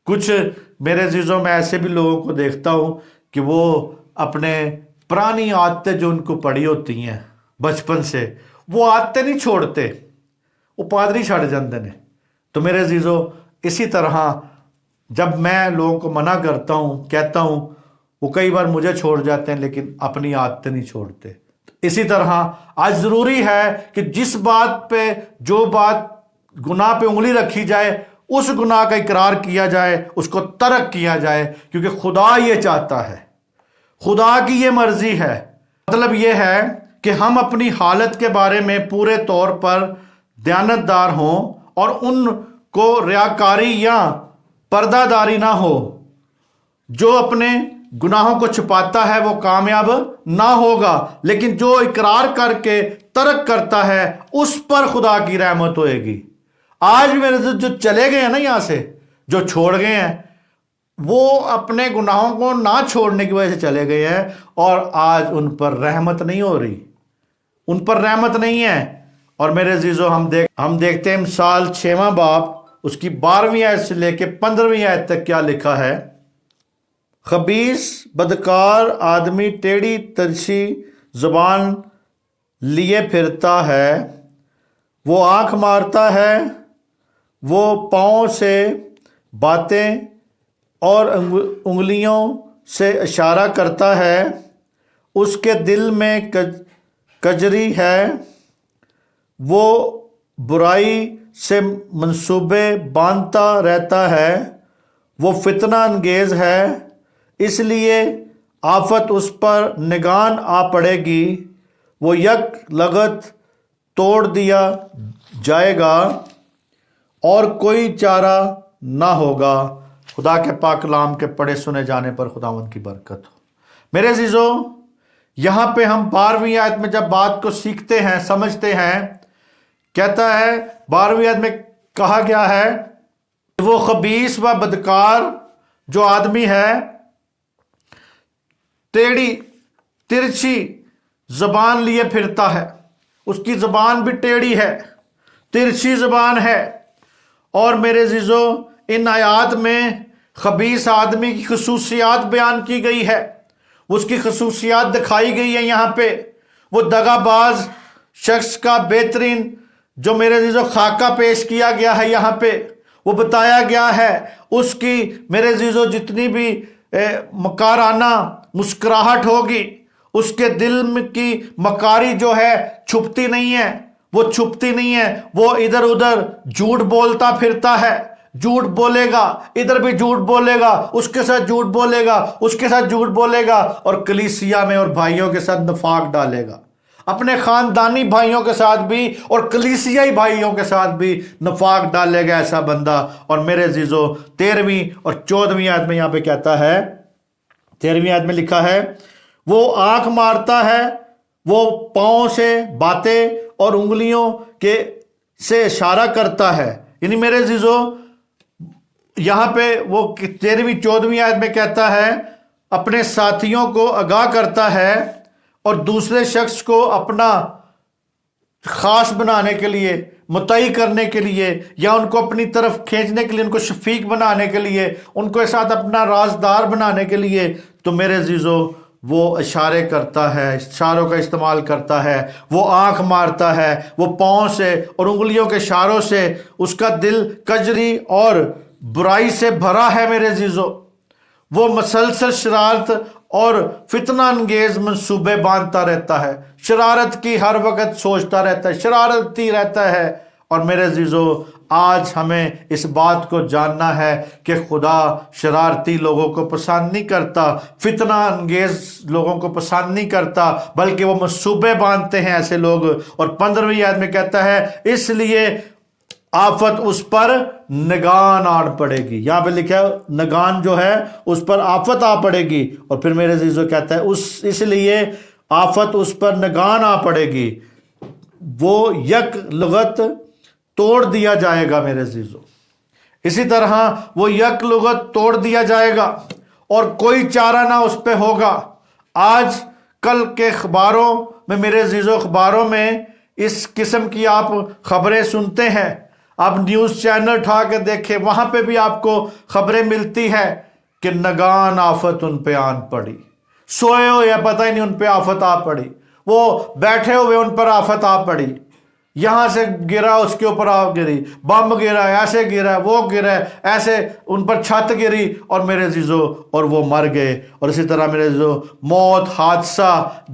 کچھ میرے عزیزوں، میں ایسے بھی لوگوں کو دیکھتا ہوں کہ وہ اپنے پرانی عادتیں جو ان کو پڑی ہوتی ہیں بچپن سے، وہ عادتیں نہیں چھوڑتے، وہ پادری چھڑ جاندے نے۔ تو میرے عزیزوں، اسی طرح جب میں لوگوں کو منع کرتا ہوں، کہتا ہوں، وہ کئی بار مجھے چھوڑ جاتے ہیں لیکن اپنی عادتیں نہیں چھوڑتے۔ اسی طرح آج ضروری ہے کہ جس بات پہ، جو بات گناہ پہ انگلی رکھی جائے، اس گناہ کا اقرار کیا جائے، اس کو ترک کیا جائے، کیونکہ خدا یہ چاہتا ہے، خدا کی یہ مرضی ہے۔ مطلب یہ ہے کہ ہم اپنی حالت کے بارے میں پورے طور پر دیانتدار ہوں اور ان کو ریاکاری یا پردہ داری نہ ہو۔ جو اپنے گناہوں کو چھپاتا ہے وہ کامیاب نہ ہوگا، لیکن جو اقرار کر کے ترک کرتا ہے اس پر خدا کی رحمت ہوئے گی۔ آج میرے جو چلے گئے ہیں نا یہاں سے، جو چھوڑ گئے ہیں، وہ اپنے گناہوں کو نہ چھوڑنے کی وجہ سے چلے گئے ہیں، اور آج ان پر رحمت نہیں ہو رہی، ان پر رحمت نہیں ہے۔ اور میرے عزیزو، ہم دیکھتے ہیں مثال 6واں باب، اس کی 12ویں آیت سے لے کے 15ویں آیت تک کیا لکھا ہے۔ خبیث بدکار آدمی ٹیڑھی ترچھی زبان لیے پھرتا ہے، وہ آنکھ مارتا ہے، وہ پاؤں سے باتیں اور انگلیوں سے اشارہ کرتا ہے، اس کے دل میں کجری ہے، وہ برائی سے منصوبے باندھتا رہتا ہے، وہ فتنہ انگیز ہے، اس لیے آفت اس پر نگان آ پڑے گی، وہ یک لگت توڑ دیا جائے گا اور کوئی چارہ نہ ہوگا۔ خدا کے پاک کلام کے پڑھے سنے جانے پر خداوند کی برکت ہو۔ میرے عزیزو، یہاں پہ ہم 12ویں آیت میں جب بات کو سیکھتے ہیں، سمجھتے ہیں، کہتا ہے 12ویں آیت میں کہا گیا ہے کہ وہ خبیث و بدکار جو آدمی ہے، ٹیڑھی ترچھی زبان لیے پھرتا ہے، اس کی زبان بھی ٹیڑھی ہے، ترچھی زبان ہے۔ اور میرے عزیزو، ان آیات میں خبیث آدمی کی خصوصیات بیان کی گئی ہے، اس کی خصوصیات دکھائی گئی ہے یہاں پہ۔ وہ دغا باز شخص کا بہترین جو میرے عزیزو خاکہ پیش کیا گیا ہے یہاں پہ، وہ بتایا گیا ہے۔ اس کی میرے عزیزو جتنی بھی مکارانہ مسکراہٹ ہوگی، اس کے دل میں کی مکاری جو ہے چھپتی نہیں ہے، وہ چھپتی نہیں ہے، وہ ادھر ادھر جھوٹ بولتا پھرتا ہے، جھوٹ بولے گا، ادھر بھی جھوٹ بولے گا، اس کے ساتھ جھوٹ بولے گا، اس کے ساتھ جھوٹ بولے گا، اور کلیسیا میں اور بھائیوں کے ساتھ نفاق ڈالے گا، اپنے خاندانی بھائیوں کے ساتھ بھی اور کلیسیائی بھائیوں کے ساتھ بھی نفاق ڈالے گا ایسا بندہ۔ اور میرے عزیزو 13ویں اور 14ویں آیت میں یہاں پہ کہتا ہے، 13ویں آیت میں لکھا ہے، وہ آنکھ مارتا ہے، وہ پاؤں سے باتیں اور انگلیوں کے سے اشارہ کرتا ہے۔ یعنی میرے عزیزو یہاں پہ وہ 13ویں 14ویں آیت میں کہتا ہے اپنے ساتھیوں کو آگاہ کرتا ہے اور دوسرے شخص کو اپنا خاص بنانے کے لیے، متعی کرنے کے لیے، یا ان کو اپنی طرف کھینچنے کے لیے، ان کو شفیق بنانے کے لیے، ان کو ساتھ اپنا رازدار بنانے کے لیے، تو میرے عزیزو وہ اشارے کرتا ہے، اشاروں کا استعمال کرتا ہے، وہ آنکھ مارتا ہے، وہ پاؤں سے اور انگلیوں کے اشاروں سے، اس کا دل کجری اور برائی سے بھرا ہے میرے عزیزو، وہ مسلسل شرارت اور فتنہ انگیز منصوبے باندھتا رہتا ہے، شرارت کی ہر وقت سوچتا رہتا ہے، شرارتی رہتا ہے۔ اور میرے عزیزو آج ہمیں اس بات کو جاننا ہے کہ خدا شرارتی لوگوں کو پسند نہیں کرتا، فتنہ انگیز لوگوں کو پسند نہیں کرتا، بلکہ وہ منصوبے باندھتے ہیں ایسے لوگ۔ اور 15ویں آیت میں کہتا ہے اس لیے آفت اس پر نگان آڑ پڑے گی۔ یہاں پہ لکھا ہے نگان جو ہے اس پر آفت آ پڑے گی۔ اور پھر میرے عزیزو کہتا ہے اس لیے آفت اس پر نگان آ پڑے گی، وہ یک لغت توڑ دیا جائے گا میرے عزیزو، اسی طرح وہ یک لغت توڑ دیا جائے گا اور کوئی چارہ نہ اس پہ ہوگا۔ آج کل کے اخباروں میں میرے عزیزو، اخباروں میں اس قسم کی آپ خبریں سنتے ہیں، آپ نیوز چینل اٹھا کے دیکھیں، وہاں پہ بھی آپ کو خبریں ملتی ہے کہ نگان آفت ان پہ آن پڑی، سوئے ہو یا پتہ ہی نہیں ان پہ آفت آ پڑی، وہ بیٹھے ہوئے ان پر آفت آ پڑی، یہاں سے گرا اس کے اوپر آ گری، بم گرا، ایسے گرا، وہ گرا، ایسے ان پر چھت گری، اور میرے عزیزو اور وہ مر گئے۔ اور اسی طرح میرے عزیزو موت، حادثہ،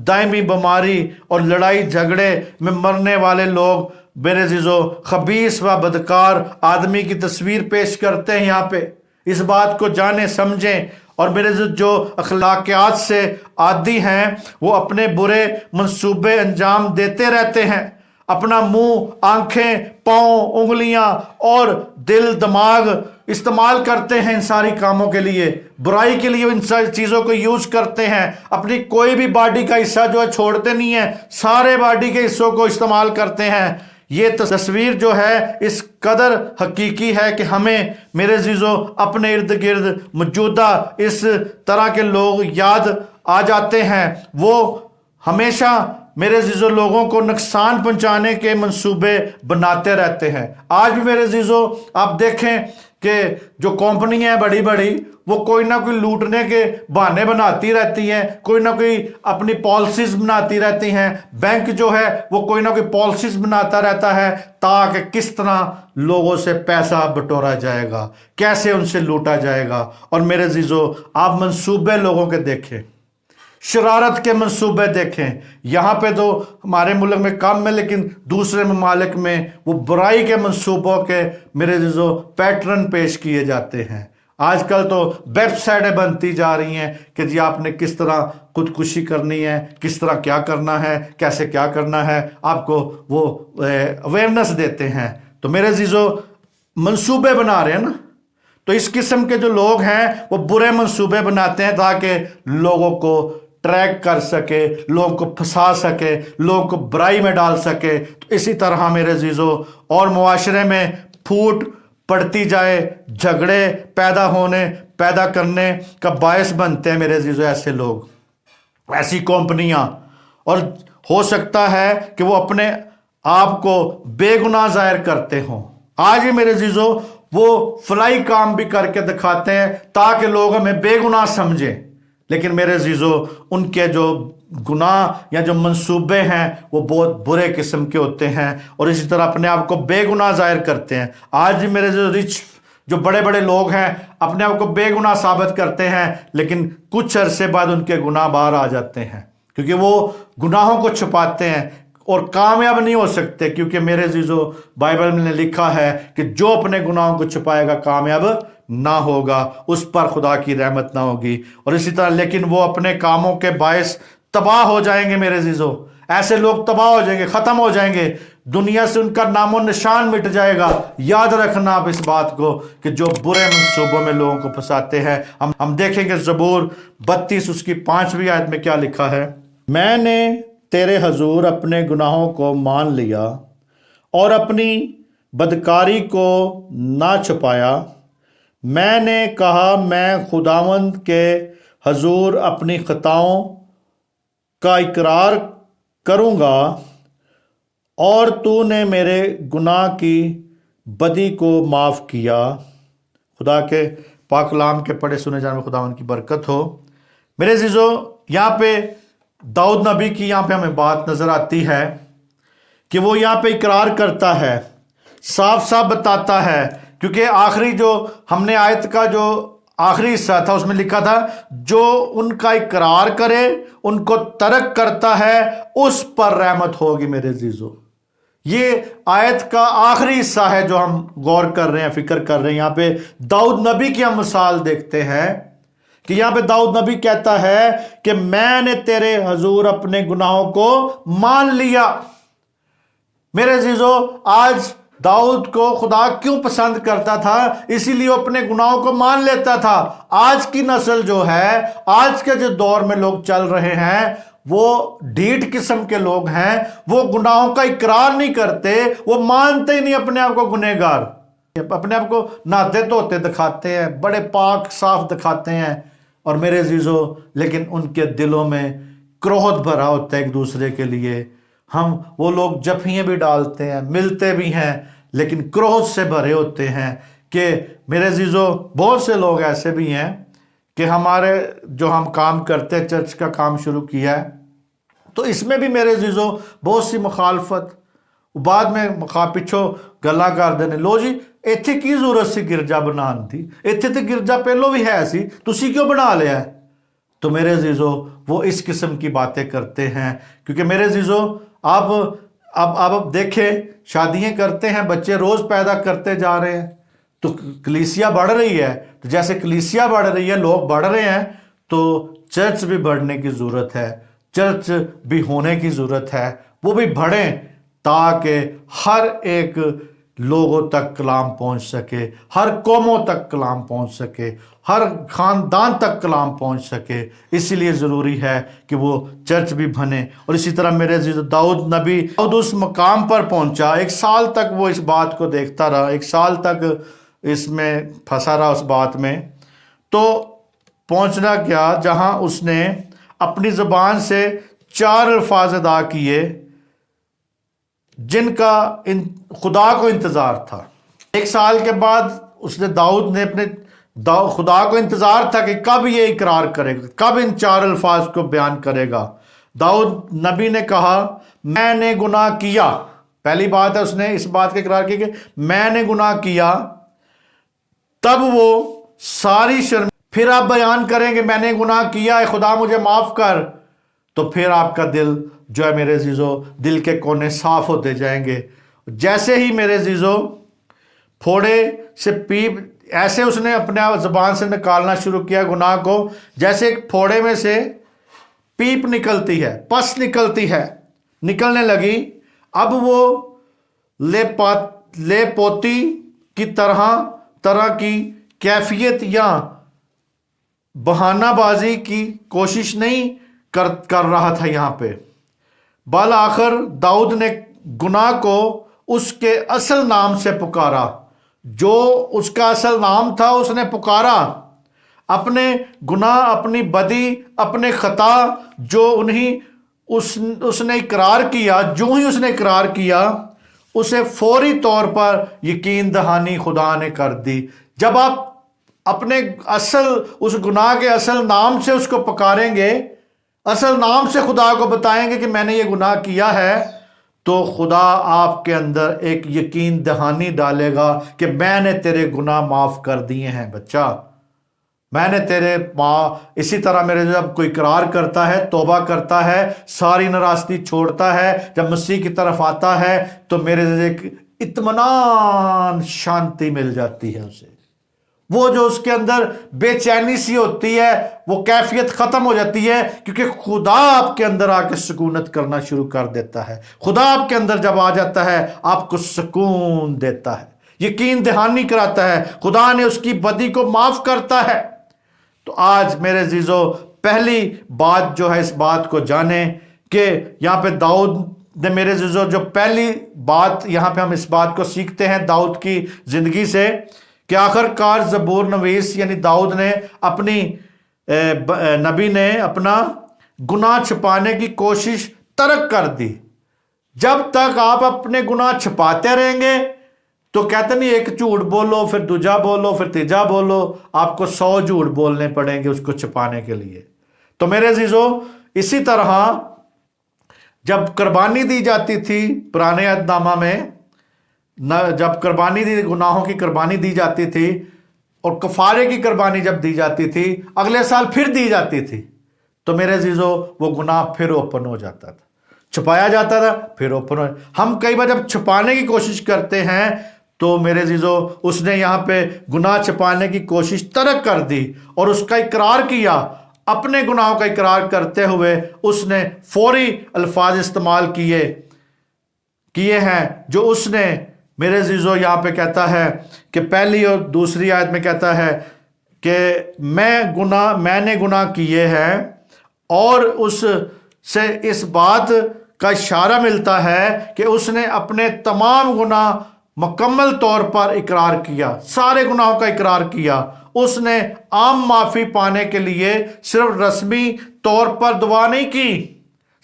دائمی بیماری اور لڑائی جھگڑے میں مرنے والے لوگ میرے عزیزو خبیث و بدکار آدمی کی تصویر پیش کرتے ہیں یہاں پہ۔ اس بات کو جانیں، سمجھیں، اور میرے جو اخلاقیات سے عادی ہیں وہ اپنے برے منصوبے انجام دیتے رہتے ہیں، اپنا منہ، آنکھیں، پاؤں، انگلیاں اور دل، دماغ استعمال کرتے ہیں ان ساری کاموں کے لیے، برائی کے لیے ان ساری چیزوں کو یوز کرتے ہیں، اپنی کوئی بھی باڈی کا حصہ جو ہے چھوڑتے نہیں ہیں، سارے باڈی کے حصوں کو استعمال کرتے ہیں۔ یہ تصویر جو ہے اس قدر حقیقی ہے کہ ہمیں میرے عزیزو اپنے ارد گرد موجودہ اس طرح کے لوگ یاد آ جاتے ہیں، وہ ہمیشہ میرے عزیزو لوگوں کو نقصان پہنچانے کے منصوبے بناتے رہتے ہیں۔ آج بھی میرے عزیزو آپ دیکھیں کہ جو کمپنیاں ہیں بڑی بڑی، وہ کوئی نہ کوئی لوٹنے کے بہانے بناتی رہتی ہیں، کوئی نہ کوئی اپنی پالیسیز بناتی رہتی ہیں، بینک جو ہے وہ کوئی نہ کوئی پالیسیز بناتا رہتا ہے تاکہ کس طرح لوگوں سے پیسہ بٹورا جائے گا، کیسے ان سے لوٹا جائے گا۔ اور میرے عزیزو آپ منصوبے لوگوں کے دیکھیں، شرارت کے منصوبے دیکھیں، یہاں پہ تو ہمارے ملک میں کم ہے، لیکن دوسرے ممالک میں وہ برائی کے منصوبوں کے میرے عزیزو پیٹرن پیش کیے جاتے ہیں۔ آج کل تو ویب سائٹیں بنتی جا رہی ہیں کہ جی آپ نے کس طرح خودکشی کرنی ہے، کس طرح کیا کرنا ہے، کیسے کیا کرنا ہے، آپ کو وہ اویئرنس دیتے ہیں۔ تو میرے عزیزو منصوبے بنا رہے ہیں نا، تو اس قسم کے جو لوگ ہیں وہ برے منصوبے بناتے ہیں تاکہ لوگوں کو ٹریک کر سکے، لوگوں کو پھنسا سکے، لوگوں کو برائی میں ڈال سکے۔ تو اسی طرح میرے عزیزو اور معاشرے میں پھوٹ پڑتی جائے، جھگڑے پیدا کرنے کا باعث بنتے ہیں میرے عزیزو ایسے لوگ، ایسی کمپنیاں، اور ہو سکتا ہے کہ وہ اپنے آپ کو بے گناہ ظاہر کرتے ہوں۔ آج بھی میرے عزیزو وہ فلائی کام بھی کر کے دکھاتے ہیں تاکہ لوگ ہمیں بے گناہ سمجھیں، لیکن میرے عزیزو ان کے جو گناہ یا جو منصوبے ہیں وہ بہت برے قسم کے ہوتے ہیں، اور اسی طرح اپنے آپ کو بے گناہ ظاہر کرتے ہیں۔ آج میرے جو رچ جو بڑے بڑے لوگ ہیں اپنے آپ کو بے گناہ ثابت کرتے ہیں، لیکن کچھ عرصے بعد ان کے گناہ باہر آ جاتے ہیں، کیونکہ وہ گناہوں کو چھپاتے ہیں اور کامیاب نہیں ہو سکتے، کیونکہ میرے عزیزو بائبل میں نے لکھا ہے کہ جو اپنے گناہوں کو چھپائے گا کامیاب نہ ہوگا، اس پر خدا کی رحمت نہ ہوگی۔ اور اسی طرح لیکن وہ اپنے کاموں کے باعث تباہ ہو جائیں گے میرے عزیزو، ایسے لوگ تباہ ہو جائیں گے، ختم ہو جائیں گے، دنیا سے ان کا نام و نشان مٹ جائے گا۔ یاد رکھنا آپ اس بات کو کہ جو برے منصوبوں میں لوگوں کو پھنساتے ہیں۔ ہم دیکھیں گے زبور 32 اس کی 5ویں آیت میں کیا لکھا ہے، میں نے تیرے حضور اپنے گناہوں کو مان لیا اور اپنی بدکاری کو نہ چھپایا۔ میں نے کہا میں خداوند کے حضور اپنی خطاؤں کا اقرار کروں گا، اور تو نے میرے گناہ کی بدی کو معاف کیا۔ خدا کے پاک کلام کے پڑھے سنے جانے میں خداوند کی برکت ہو۔ میرے عزیزو یہاں پہ داؤد نبی کی یہاں پہ ہمیں بات نظر آتی ہے کہ وہ یہاں پہ اقرار کرتا ہے، صاف صاف بتاتا ہے، کیونکہ آخری جو ہم نے آیت کا جو آخری حصہ تھا اس میں لکھا تھا جو ان کا اقرار کرے، ان کو ترک کرتا ہے، اس پر رحمت ہوگی۔ میرے عزیزو یہ آیت کا آخری حصہ ہے جو ہم غور کر رہے ہیں، فکر کر رہے ہیں۔ یہاں پہ داؤد نبی کی ہم مثال دیکھتے ہیں کہ یہاں پہ داؤد نبی کہتا ہے کہ میں نے تیرے حضور اپنے گناہوں کو مان لیا۔ میرے عزیزو آج داؤد کو خدا کیوں پسند کرتا تھا؟ اسی لیے وہ اپنے گناہوں کو مان لیتا تھا۔ آج کی نسل جو ہے، آج کے جو دور میں لوگ چل رہے ہیں، وہ ڈھیٹ قسم کے لوگ ہیں، وہ گناہوں کا اقرار نہیں کرتے، وہ مانتے ہی نہیں اپنے آپ کو گنہگار، اپنے آپ کو نہاتے دھوتے دکھاتے ہیں، بڑے پاک صاف دکھاتے ہیں، اور میرے عزیزو لیکن ان کے دلوں میں کروہ بھرا ہوتا ہے ایک دوسرے کے لیے۔ وہ لوگ جفیاں بھی ڈالتے ہیں، ملتے بھی ہیں، لیکن کروہ سے بھرے ہوتے ہیں۔ کہ میرے عزیزو بہت سے لوگ ایسے بھی ہیں کہ ہمارے جو ہم کام کرتے ہیں، چرچ کا کام شروع کیا ہے، تو اس میں بھی میرے عزیزو بہت سی مخالفت، بعد میں پچھو گلا کر دینے، لو جی ایتھے کی ضرورت سی گرجا بنان تھی، ایتھے تے گرجا پہلو بھی ہے سی، تسی کیوں بنا لیا ہے؟ تو میرے عزیزو وہ اس قسم کی باتیں کرتے ہیں، کیونکہ میرے عزیزو اب دیکھیں شادیاں کرتے ہیں، بچے روز پیدا کرتے جا رہے ہیں، تو کلیسیا بڑھ رہی ہے، تو جیسے کلیسیا بڑھ رہی ہے، لوگ بڑھ رہے ہیں، تو چرچ بھی بڑھنے کی ضرورت ہے، چرچ بھی ہونے کی ضرورت ہے، وہ بھی بڑھیں تاکہ ہر ایک لوگوں تک کلام پہنچ سکے، ہر قوموں تک کلام پہنچ سکے، ہر خاندان تک کلام پہنچ سکے۔ اسی لیے ضروری ہے کہ وہ چرچ بھی بنے۔ اور اسی طرح میرے عزیز داؤد نبی اس مقام پر پہنچا، 1 سال تک وہ اس بات کو دیکھتا رہا، 1 سال تک اس میں پھنسا رہا اس بات میں، تو پہنچنا کیا جہاں اس نے اپنی زبان سے 4 الفاظ ادا کیے جن کا خدا کو انتظار تھا۔ 1 سال کے بعد اس نے داؤد نے اپنے خدا کو انتظار تھا کہ کب یہ اقرار کرے گا، کب ان 4 الفاظ کو بیان کرے گا۔ داؤد نبی نے کہا میں نے گناہ کیا، پہلی بات ہے اس نے اس بات کا اقرار کیا کہ میں نے گناہ کیا، تب وہ ساری شرم، پھر آپ بیان کریں گے میں نے گناہ کیا ہے خدا مجھے معاف کر، تو پھر آپ کا دل جو ہے میرے عزیزو، دل کے کونے صاف ہوتے جائیں گے۔ جیسے ہی میرے عزیزو پھوڑے سے پیپ ایسے اس نے اپنے زبان سے نکالنا شروع کیا گناہ کو، جیسے ایک پھوڑے میں سے پیپ نکلتی ہے، پس نکلتی ہے، نکلنے لگی، اب وہ لے پوتی کی طرح کی کیفیت یا بہانہ بازی کی کوشش نہیں کر رہا تھا یہاں پہ، بالآخر داؤد نے گناہ کو اس کے اصل نام سے پکارا، جو اس کا اصل نام تھا اس نے پکارا، اپنے گناہ، اپنی بدی، اپنے خطا جو اس نے اقرار کیا، جو ہی اس نے اقرار کیا اسے فوری طور پر یقین دہانی خدا نے کر دی۔ جب آپ اپنے اس گناہ کے اصل نام سے اس کو پکاریں گے، اصل نام سے خدا کو بتائیں گے کہ میں نے یہ گناہ کیا ہے، تو خدا آپ کے اندر ایک یقین دہانی ڈالے گا کہ میں نے تیرے گناہ معاف کر دیے ہیں بچہ، میں نے تیرے اسی طرح میرے جب کوئی اقرار کرتا ہے، توبہ کرتا ہے، ساری ناراستی چھوڑتا ہے، جب مسیح کی طرف آتا ہے تو میرے ایک اطمینان، شانتی مل جاتی ہے اسے۔ وہ جو اس کے اندر بے چینی سی ہوتی ہے وہ کیفیت ختم ہو جاتی ہے، کیونکہ خدا آپ کے اندر آ کے سکونت کرنا شروع کر دیتا ہے۔ خدا آپ کے اندر جب آ جاتا ہے آپ کو سکون دیتا ہے، یقین دہانی کراتا ہے، خدا نے اس کی بدی کو معاف کرتا ہے۔ تو آج میرے عزیزو پہلی بات جو ہے اس بات کو جانیں کہ یہاں پہ داؤد نے، میرے عزیزو جو پہلی بات یہاں پہ ہم اس بات کو سیکھتے ہیں داؤد کی زندگی سے، کہ آخر کار زبور نویس یعنی داؤد نے اپنی نبی نے اپنا گناہ چھپانے کی کوشش ترک کر دی۔ جب تک آپ اپنے گناہ چھپاتے رہیں گے تو کہتے نہیں ایک جھوٹ بولو پھر دوجا بولو پھر تیجا بولو، آپ کو 100 جھوٹ بولنے پڑیں گے اس کو چھپانے کے لیے۔ تو میرے عزیزو اسی طرح جب قربانی دی جاتی تھی پرانے عہد نامہ میں، جب قربانی دی، گناہوں کی قربانی دی جاتی تھی اور کفارے کی قربانی جب دی جاتی تھی، اگلے سال پھر دی جاتی تھی، تو میرے عزیزو وہ گناہ پھر اوپن ہو جاتا تھا، چھپایا جاتا تھا پھر اوپن ہو۔ ہم کئی بار جب چھپانے کی کوشش کرتے ہیں تو میرے عزیزو اس نے یہاں پہ گناہ چھپانے کی کوشش ترک کر دی اور اس کا اقرار کیا، اپنے گناہوں کا اقرار کرتے ہوئے اس نے فوری الفاظ استعمال کیے ہیں جو اس نے، میرے عزیزو یہاں پہ کہتا ہے کہ پہلی اور دوسری آیت میں کہتا ہے کہ میں نے گناہ کیے ہیں، اور اس سے اس بات کا اشارہ ملتا ہے کہ اس نے اپنے تمام گناہ مکمل طور پر اقرار کیا، سارے گناہوں کا اقرار کیا۔ اس نے عام معافی پانے کے لیے صرف رسمی طور پر دعا نہیں کی،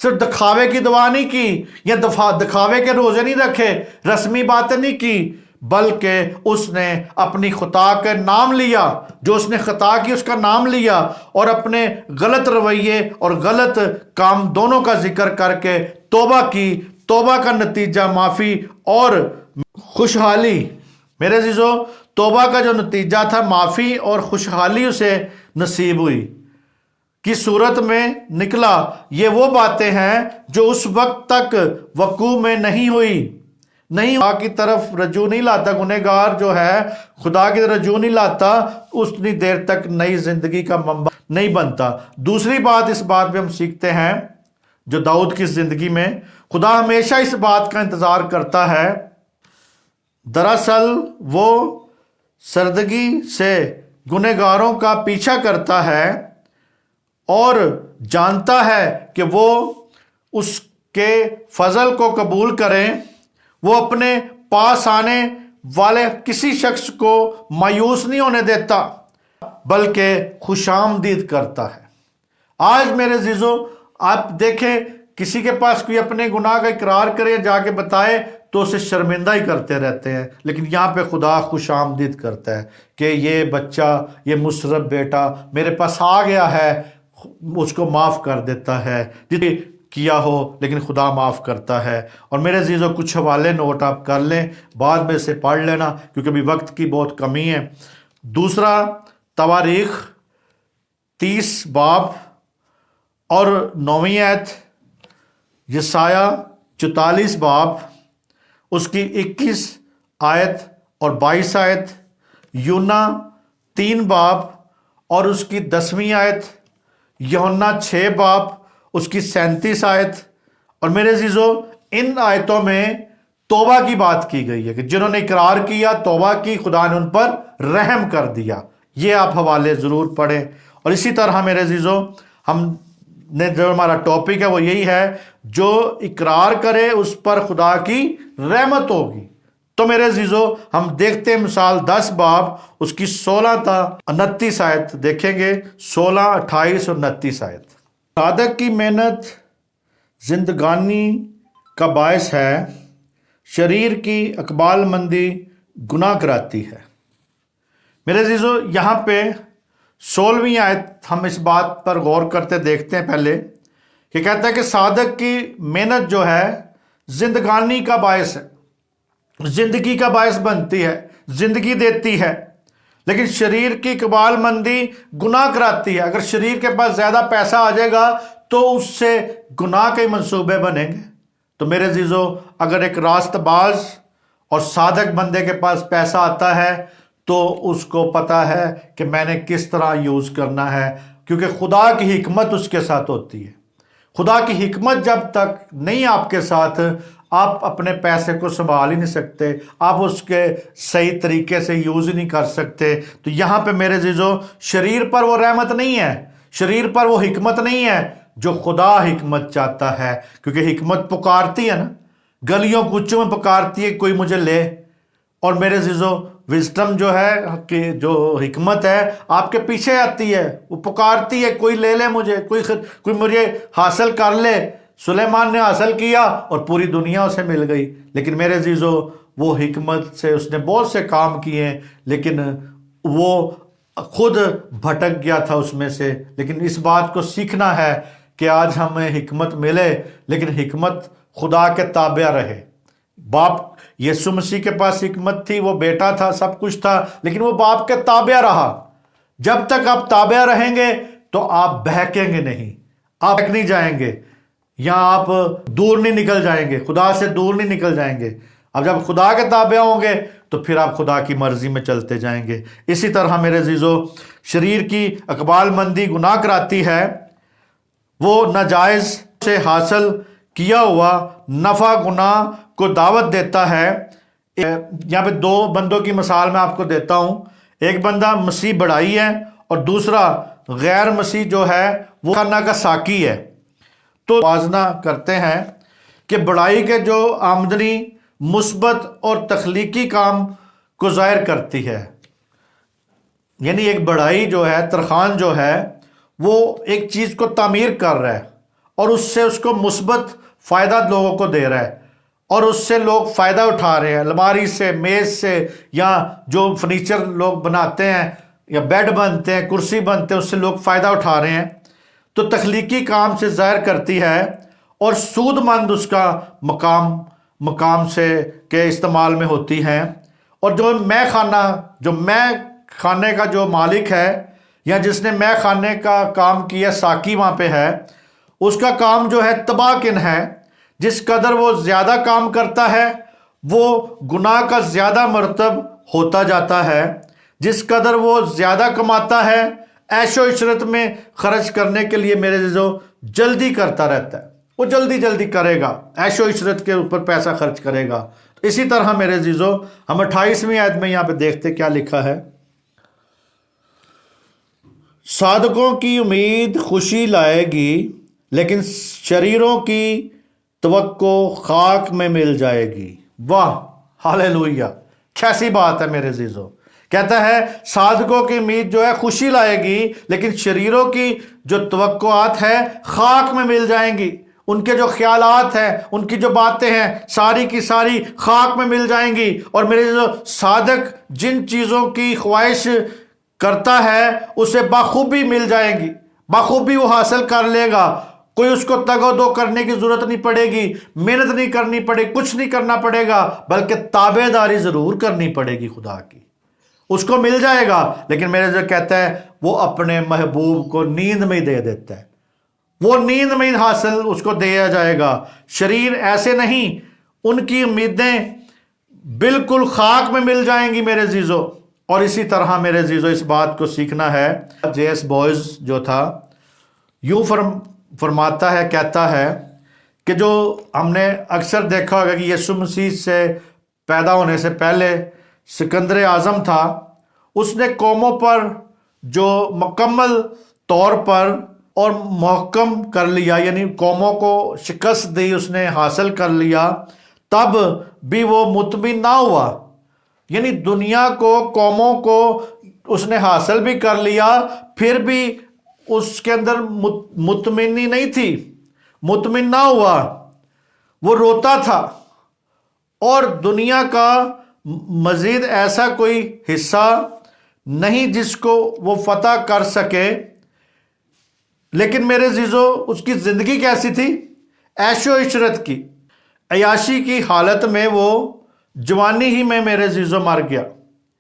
صرف دکھاوے کی دعا نہیں کی، یا دکھاوے کے روزے نہیں رکھے، رسمی باتیں نہیں کی، بلکہ اس نے اپنی خطا کا نام لیا، جو اس نے خطا کی اس کا نام لیا، اور اپنے غلط رویے اور غلط کام دونوں کا ذکر کر کے توبہ کی۔ توبہ کا نتیجہ معافی اور خوشحالی، میرے عزیزو توبہ کا جو نتیجہ تھا معافی اور خوشحالی اسے نصیب ہوئی کی صورت میں نکلا۔ یہ وہ باتیں ہیں جو اس وقت تک وقوع میں نہیں ہوئی، خدا کی طرف رجوع نہیں لاتا، گنہگار جو ہے خدا کی طرف رجوع نہیں لاتا، اتنی دیر تک نئی زندگی کا منبع نہیں بنتا۔ دوسری بات اس بات میں ہم سیکھتے ہیں جو داؤد کی زندگی میں، خدا ہمیشہ اس بات کا انتظار کرتا ہے، دراصل وہ سردگی سے گنہگاروں کا پیچھا کرتا ہے اور جانتا ہے کہ وہ اس کے فضل کو قبول کریں، وہ اپنے پاس آنے والے کسی شخص کو مایوس نہیں ہونے دیتا بلکہ خوش آمدید کرتا ہے۔ آج میرے عزیزو آپ دیکھیں کسی کے پاس کوئی اپنے گناہ کا اقرار کرے، جا کے بتائے تو اسے شرمندہ ہی کرتے رہتے ہیں، لیکن یہاں پہ خدا خوش آمدید کرتا ہے کہ یہ بچہ، یہ مصرف بیٹا میرے پاس آ گیا ہے، اس کو معاف کر دیتا ہے، جتنی کیا ہو لیکن خدا معاف کرتا ہے۔ اور میرے عزیزو کچھ حوالے نوٹ آپ کر لیں، بعد میں اسے پڑھ لینا کیونکہ ابھی وقت کی بہت کمی ہے۔ دوسرا تواریخ 30 باب اور 9ویں آیت، یسایہ 44 باب اس کی 21 آیت اور 22 آیت، یونا 3 باب اور اس کی 10ویں آیت، یوحنا 6 باب اس کی 37 آیت۔ اور میرے عزیزو ان آیتوں میں توبہ کی بات کی گئی ہے کہ جنہوں نے اقرار کیا، توبہ کی، خدا نے ان پر رحم کر دیا۔ یہ آپ حوالے ضرور پڑھیں۔ اور اسی طرح میرے عزیزو ہم نے جو ہمارا ٹاپک ہے وہ یہی ہے، جو اقرار کرے اس پر خدا کی رحمت ہوگی۔ تو میرے عزیزو ہم دیکھتے ہیں مثال 10 باب اس کی 16 تا 29 آیت دیکھیں گے، 16، 28 اور 29 آیت۔ صادق کی محنت زندگانی کا باعث ہے، شریر کی اقبال مندی گناہ کراتی ہے۔ میرے عزیزو یہاں پہ 16ویں آیت ہم اس بات پر غور کرتے دیکھتے ہیں پہلے کہ کہتا ہے کہ صادق کی محنت جو ہے زندگانی کا باعث ہے، زندگی کا باعث بنتی ہے، زندگی دیتی ہے، لیکن شریر کی اقبال مندی گناہ کراتی ہے. اگر شریر کے پاس زیادہ پیسہ آ جائے گا تو اس سے گناہ کے منصوبے بنیں گے. تو میرے عزیزو، اگر ایک راست باز اور صادق بندے کے پاس پیسہ آتا ہے تو اس کو پتا ہے کہ میں نے کس طرح یوز کرنا ہے، کیونکہ خدا کی حکمت اس کے ساتھ ہوتی ہے. خدا کی حکمت جب تک نہیں آپ کے ساتھ، آپ اپنے پیسے کو سنبھال ہی نہیں سکتے، آپ اس کے صحیح طریقے سے یوز ہی نہیں کر سکتے. تو یہاں پہ میرے عزیزو، شریر پر وہ رحمت نہیں ہے، شریر پر وہ حکمت نہیں ہے جو خدا حکمت چاہتا ہے. کیونکہ حکمت پکارتی ہے نا، گلیوں کوچوں میں پکارتی ہے کوئی مجھے لے. اور میرے عزیزو، وزڈم جو ہے کہ جو حکمت ہے آپ کے پیچھے آتی ہے، وہ پکارتی ہے کوئی لے لے مجھے، کوئی مجھے حاصل کر لے. سلیمان نے حاصل کیا اور پوری دنیا اسے مل گئی. لیکن میرے عزیزو، وہ حکمت سے اس نے بہت سے کام کیے لیکن وہ خود بھٹک گیا تھا اس میں سے. لیکن اس بات کو سیکھنا ہے کہ آج ہمیں حکمت ملے لیکن حکمت خدا کے تابع رہے. باپ یسوع مسیح کے پاس حکمت تھی، وہ بیٹا تھا، سب کچھ تھا، لیکن وہ باپ کے تابع رہا. جب تک آپ تابع رہیں گے تو آپ بہکیں گے نہیں، آپ بہک نہیں جائیں گے، یا آپ دور نہیں نکل جائیں گے، خدا سے دور نہیں نکل جائیں گے. اب جب خدا کے تابع ہوں گے تو پھر آپ خدا کی مرضی میں چلتے جائیں گے. اسی طرح میرے عزیزو، شریر کی اقبال مندی گناہ کراتی ہے. وہ ناجائز سے حاصل کیا ہوا نفع گناہ کو دعوت دیتا ہے. یہاں پہ دو بندوں کی مثال میں آپ کو دیتا ہوں. ایک بندہ مسیح بڑائی ہے اور دوسرا غیر مسیح جو ہے وہ خانہ کا ساقی ہے. تو موازنہ کرتے ہیں کہ بڑائی کے جو آمدنی مثبت اور تخلیقی کام کو ظاہر کرتی ہے. یعنی ایک بڑائی جو ہے، ترخان جو ہے، وہ ایک چیز کو تعمیر کر رہا ہے اور اس سے اس کو مثبت فائدہ لوگوں کو دے رہا ہے اور اس سے لوگ فائدہ اٹھا رہے ہیں. الماری سے، میز سے، یا جو فرنیچر لوگ بناتے ہیں یا بیڈ بنتے ہیں، کرسی بنتے ہیں، اس سے لوگ فائدہ اٹھا رہے ہیں. تو تخلیقی کام سے ظاہر کرتی ہے اور سود مند اس کا مقام سے کے استعمال میں ہوتی ہیں. اور جو میں خانے کا جو مالک ہے یا جس نے میں خانے کا کام کیا، ساقی وہاں پہ ہے، اس کا کام جو ہے تباہ کن ہے. جس قدر وہ زیادہ کام کرتا ہے وہ گناہ کا زیادہ مرتب ہوتا جاتا ہے. جس قدر وہ زیادہ کماتا ہے عیش و عشرت میں خرچ کرنے کے لیے میرے عزیزو جلدی کرتا رہتا ہے، وہ جلدی جلدی کرے گا، عیش و عشرت کے اوپر پیسہ خرچ کرے گا. اسی طرح میرے عزیزو، ہم 28ویں آیت میں یہاں پہ دیکھتے کیا لکھا ہے. صادقوں کی امید خوشی لائے گی لیکن شریروں کی توقع خاک میں مل جائے گی. واہ، ہاللیلویہ، کیسی بات ہے میرے عزیزو. کہتا ہے صادقوں کی امید جو ہے خوشی لائے گی لیکن شریروں کی جو توقعات ہے خاک میں مل جائیں گی. ان کے جو خیالات ہیں، ان کی جو باتیں ہیں، ساری کی ساری خاک میں مل جائیں گی. اور میرے جو صادق جن چیزوں کی خواہش کرتا ہے اسے بخوبی مل جائیں گی، بخوبی وہ حاصل کر لے گا. کوئی اس کو تگ و دو کرنے کی ضرورت نہیں پڑے گی، محنت نہیں کرنی پڑے، کچھ نہیں کرنا پڑے گا، بلکہ تابع داری ضرور کرنی پڑے گی خدا کی. اس کو مل جائے گا. لیکن میرے جو کہتا ہے وہ اپنے محبوب کو نیند میں ہی دے دیتا ہے، وہ نیند میں ہی حاصل اس کو دیا جائے گا. شریر ایسے نہیں، ان کی امیدیں بالکل خاک میں مل جائیں گی میرے عزیزو. اور اسی طرح میرے عزیزو اس بات کو سیکھنا ہے. جے ایس بوائز جو تھا یوں فرماتا ہے، کہتا ہے کہ جو ہم نے اکثر دیکھا ہوگا کہ یسوع مسیح سے پیدا ہونے سے پہلے سکندر اعظم تھا، اس نے قوموں پر جو مکمل طور پر اور محکم کر لیا، یعنی قوموں کو شکست دی، اس نے حاصل کر لیا، تب بھی وہ مطمئن نہ ہوا. یعنی دنیا کو، قوموں کو اس نے حاصل بھی کر لیا، پھر بھی اس کے اندر مطمئنی نہیں تھی، مطمئن نہ ہوا، وہ روتا تھا. اور دنیا کا مزید ایسا کوئی حصہ نہیں جس کو وہ فتح کر سکے. لیکن میرے عزیزو اس کی زندگی کیسی تھی؟ عیش و عشرت کی، عیاشی کی حالت میں وہ جوانی ہی میں میرے عزیزو مر گیا.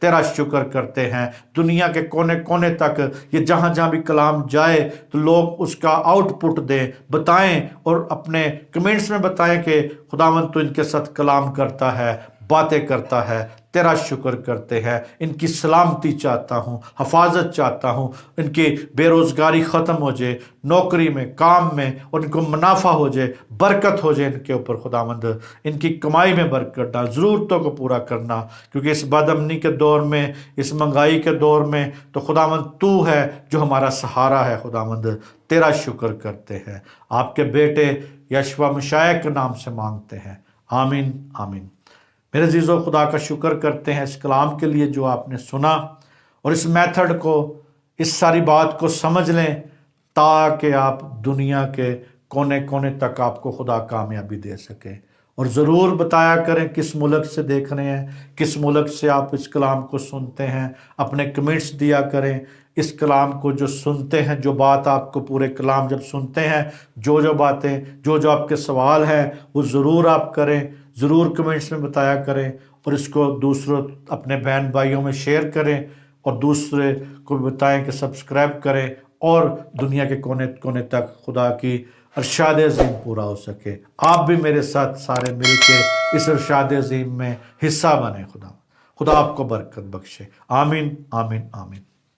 تیرا شکر کرتے ہیں. دنیا کے کونے کونے تک یہ جہاں جہاں بھی کلام جائے تو لوگ اس کا آؤٹ پٹ دیں، بتائیں اور اپنے کمنٹس میں بتائیں کہ خداوند تو ان کے ساتھ کلام کرتا ہے، باتیں کرتا ہے. تیرا شکر کرتے ہیں. ان کی سلامتی چاہتا ہوں، حفاظت چاہتا ہوں، ان کی بے روزگاری ختم ہو جائے، نوکری میں، کام میں، اور ان کو منافع ہو جائے، برکت ہو جائے ان کے اوپر خداوند. ان کی کمائی میں برکت ڈال، ضرورتوں کو پورا کرنا، کیونکہ اس بد امنی کے دور میں، اس مہنگائی کے دور میں تو خداوند تو ہے جو ہمارا سہارا ہے. خداوند تیرا شکر کرتے ہیں. آپ کے بیٹے یشوع مشیع کے نام سے مانگتے ہیں، آمین آمین. میرے عزیزو، خدا کا شکر کرتے ہیں اس کلام کے لیے جو آپ نے سنا، اور اس میتھڈ کو، اس ساری بات کو سمجھ لیں تاکہ آپ دنیا کے کونے کونے تک آپ کو خدا کامیابی دے سکے. اور ضرور بتایا کریں کس ملک سے دیکھ رہے ہیں، کس ملک سے آپ اس کلام کو سنتے ہیں. اپنے کمنٹس دیا کریں اس کلام کو جو سنتے ہیں، جو بات آپ کو پورے کلام جب سنتے ہیں، جو باتیں، جو آپ کے سوال ہیں وہ ضرور آپ کریں، ضرور کمنٹس میں بتایا کریں. اور اس کو دوسروں، اپنے بہن بھائیوں میں شیئر کریں، اور دوسرے کو بتائیں کہ سبسکرائب کریں، اور دنیا کے کونے کونے تک خدا کی ارشاد عظیم پورا ہو سکے. آپ بھی میرے ساتھ سارے مل کے اس ارشاد عظیم میں حصہ بنیں. خدا آپ کو برکت بخشے. آمین آمین آمین.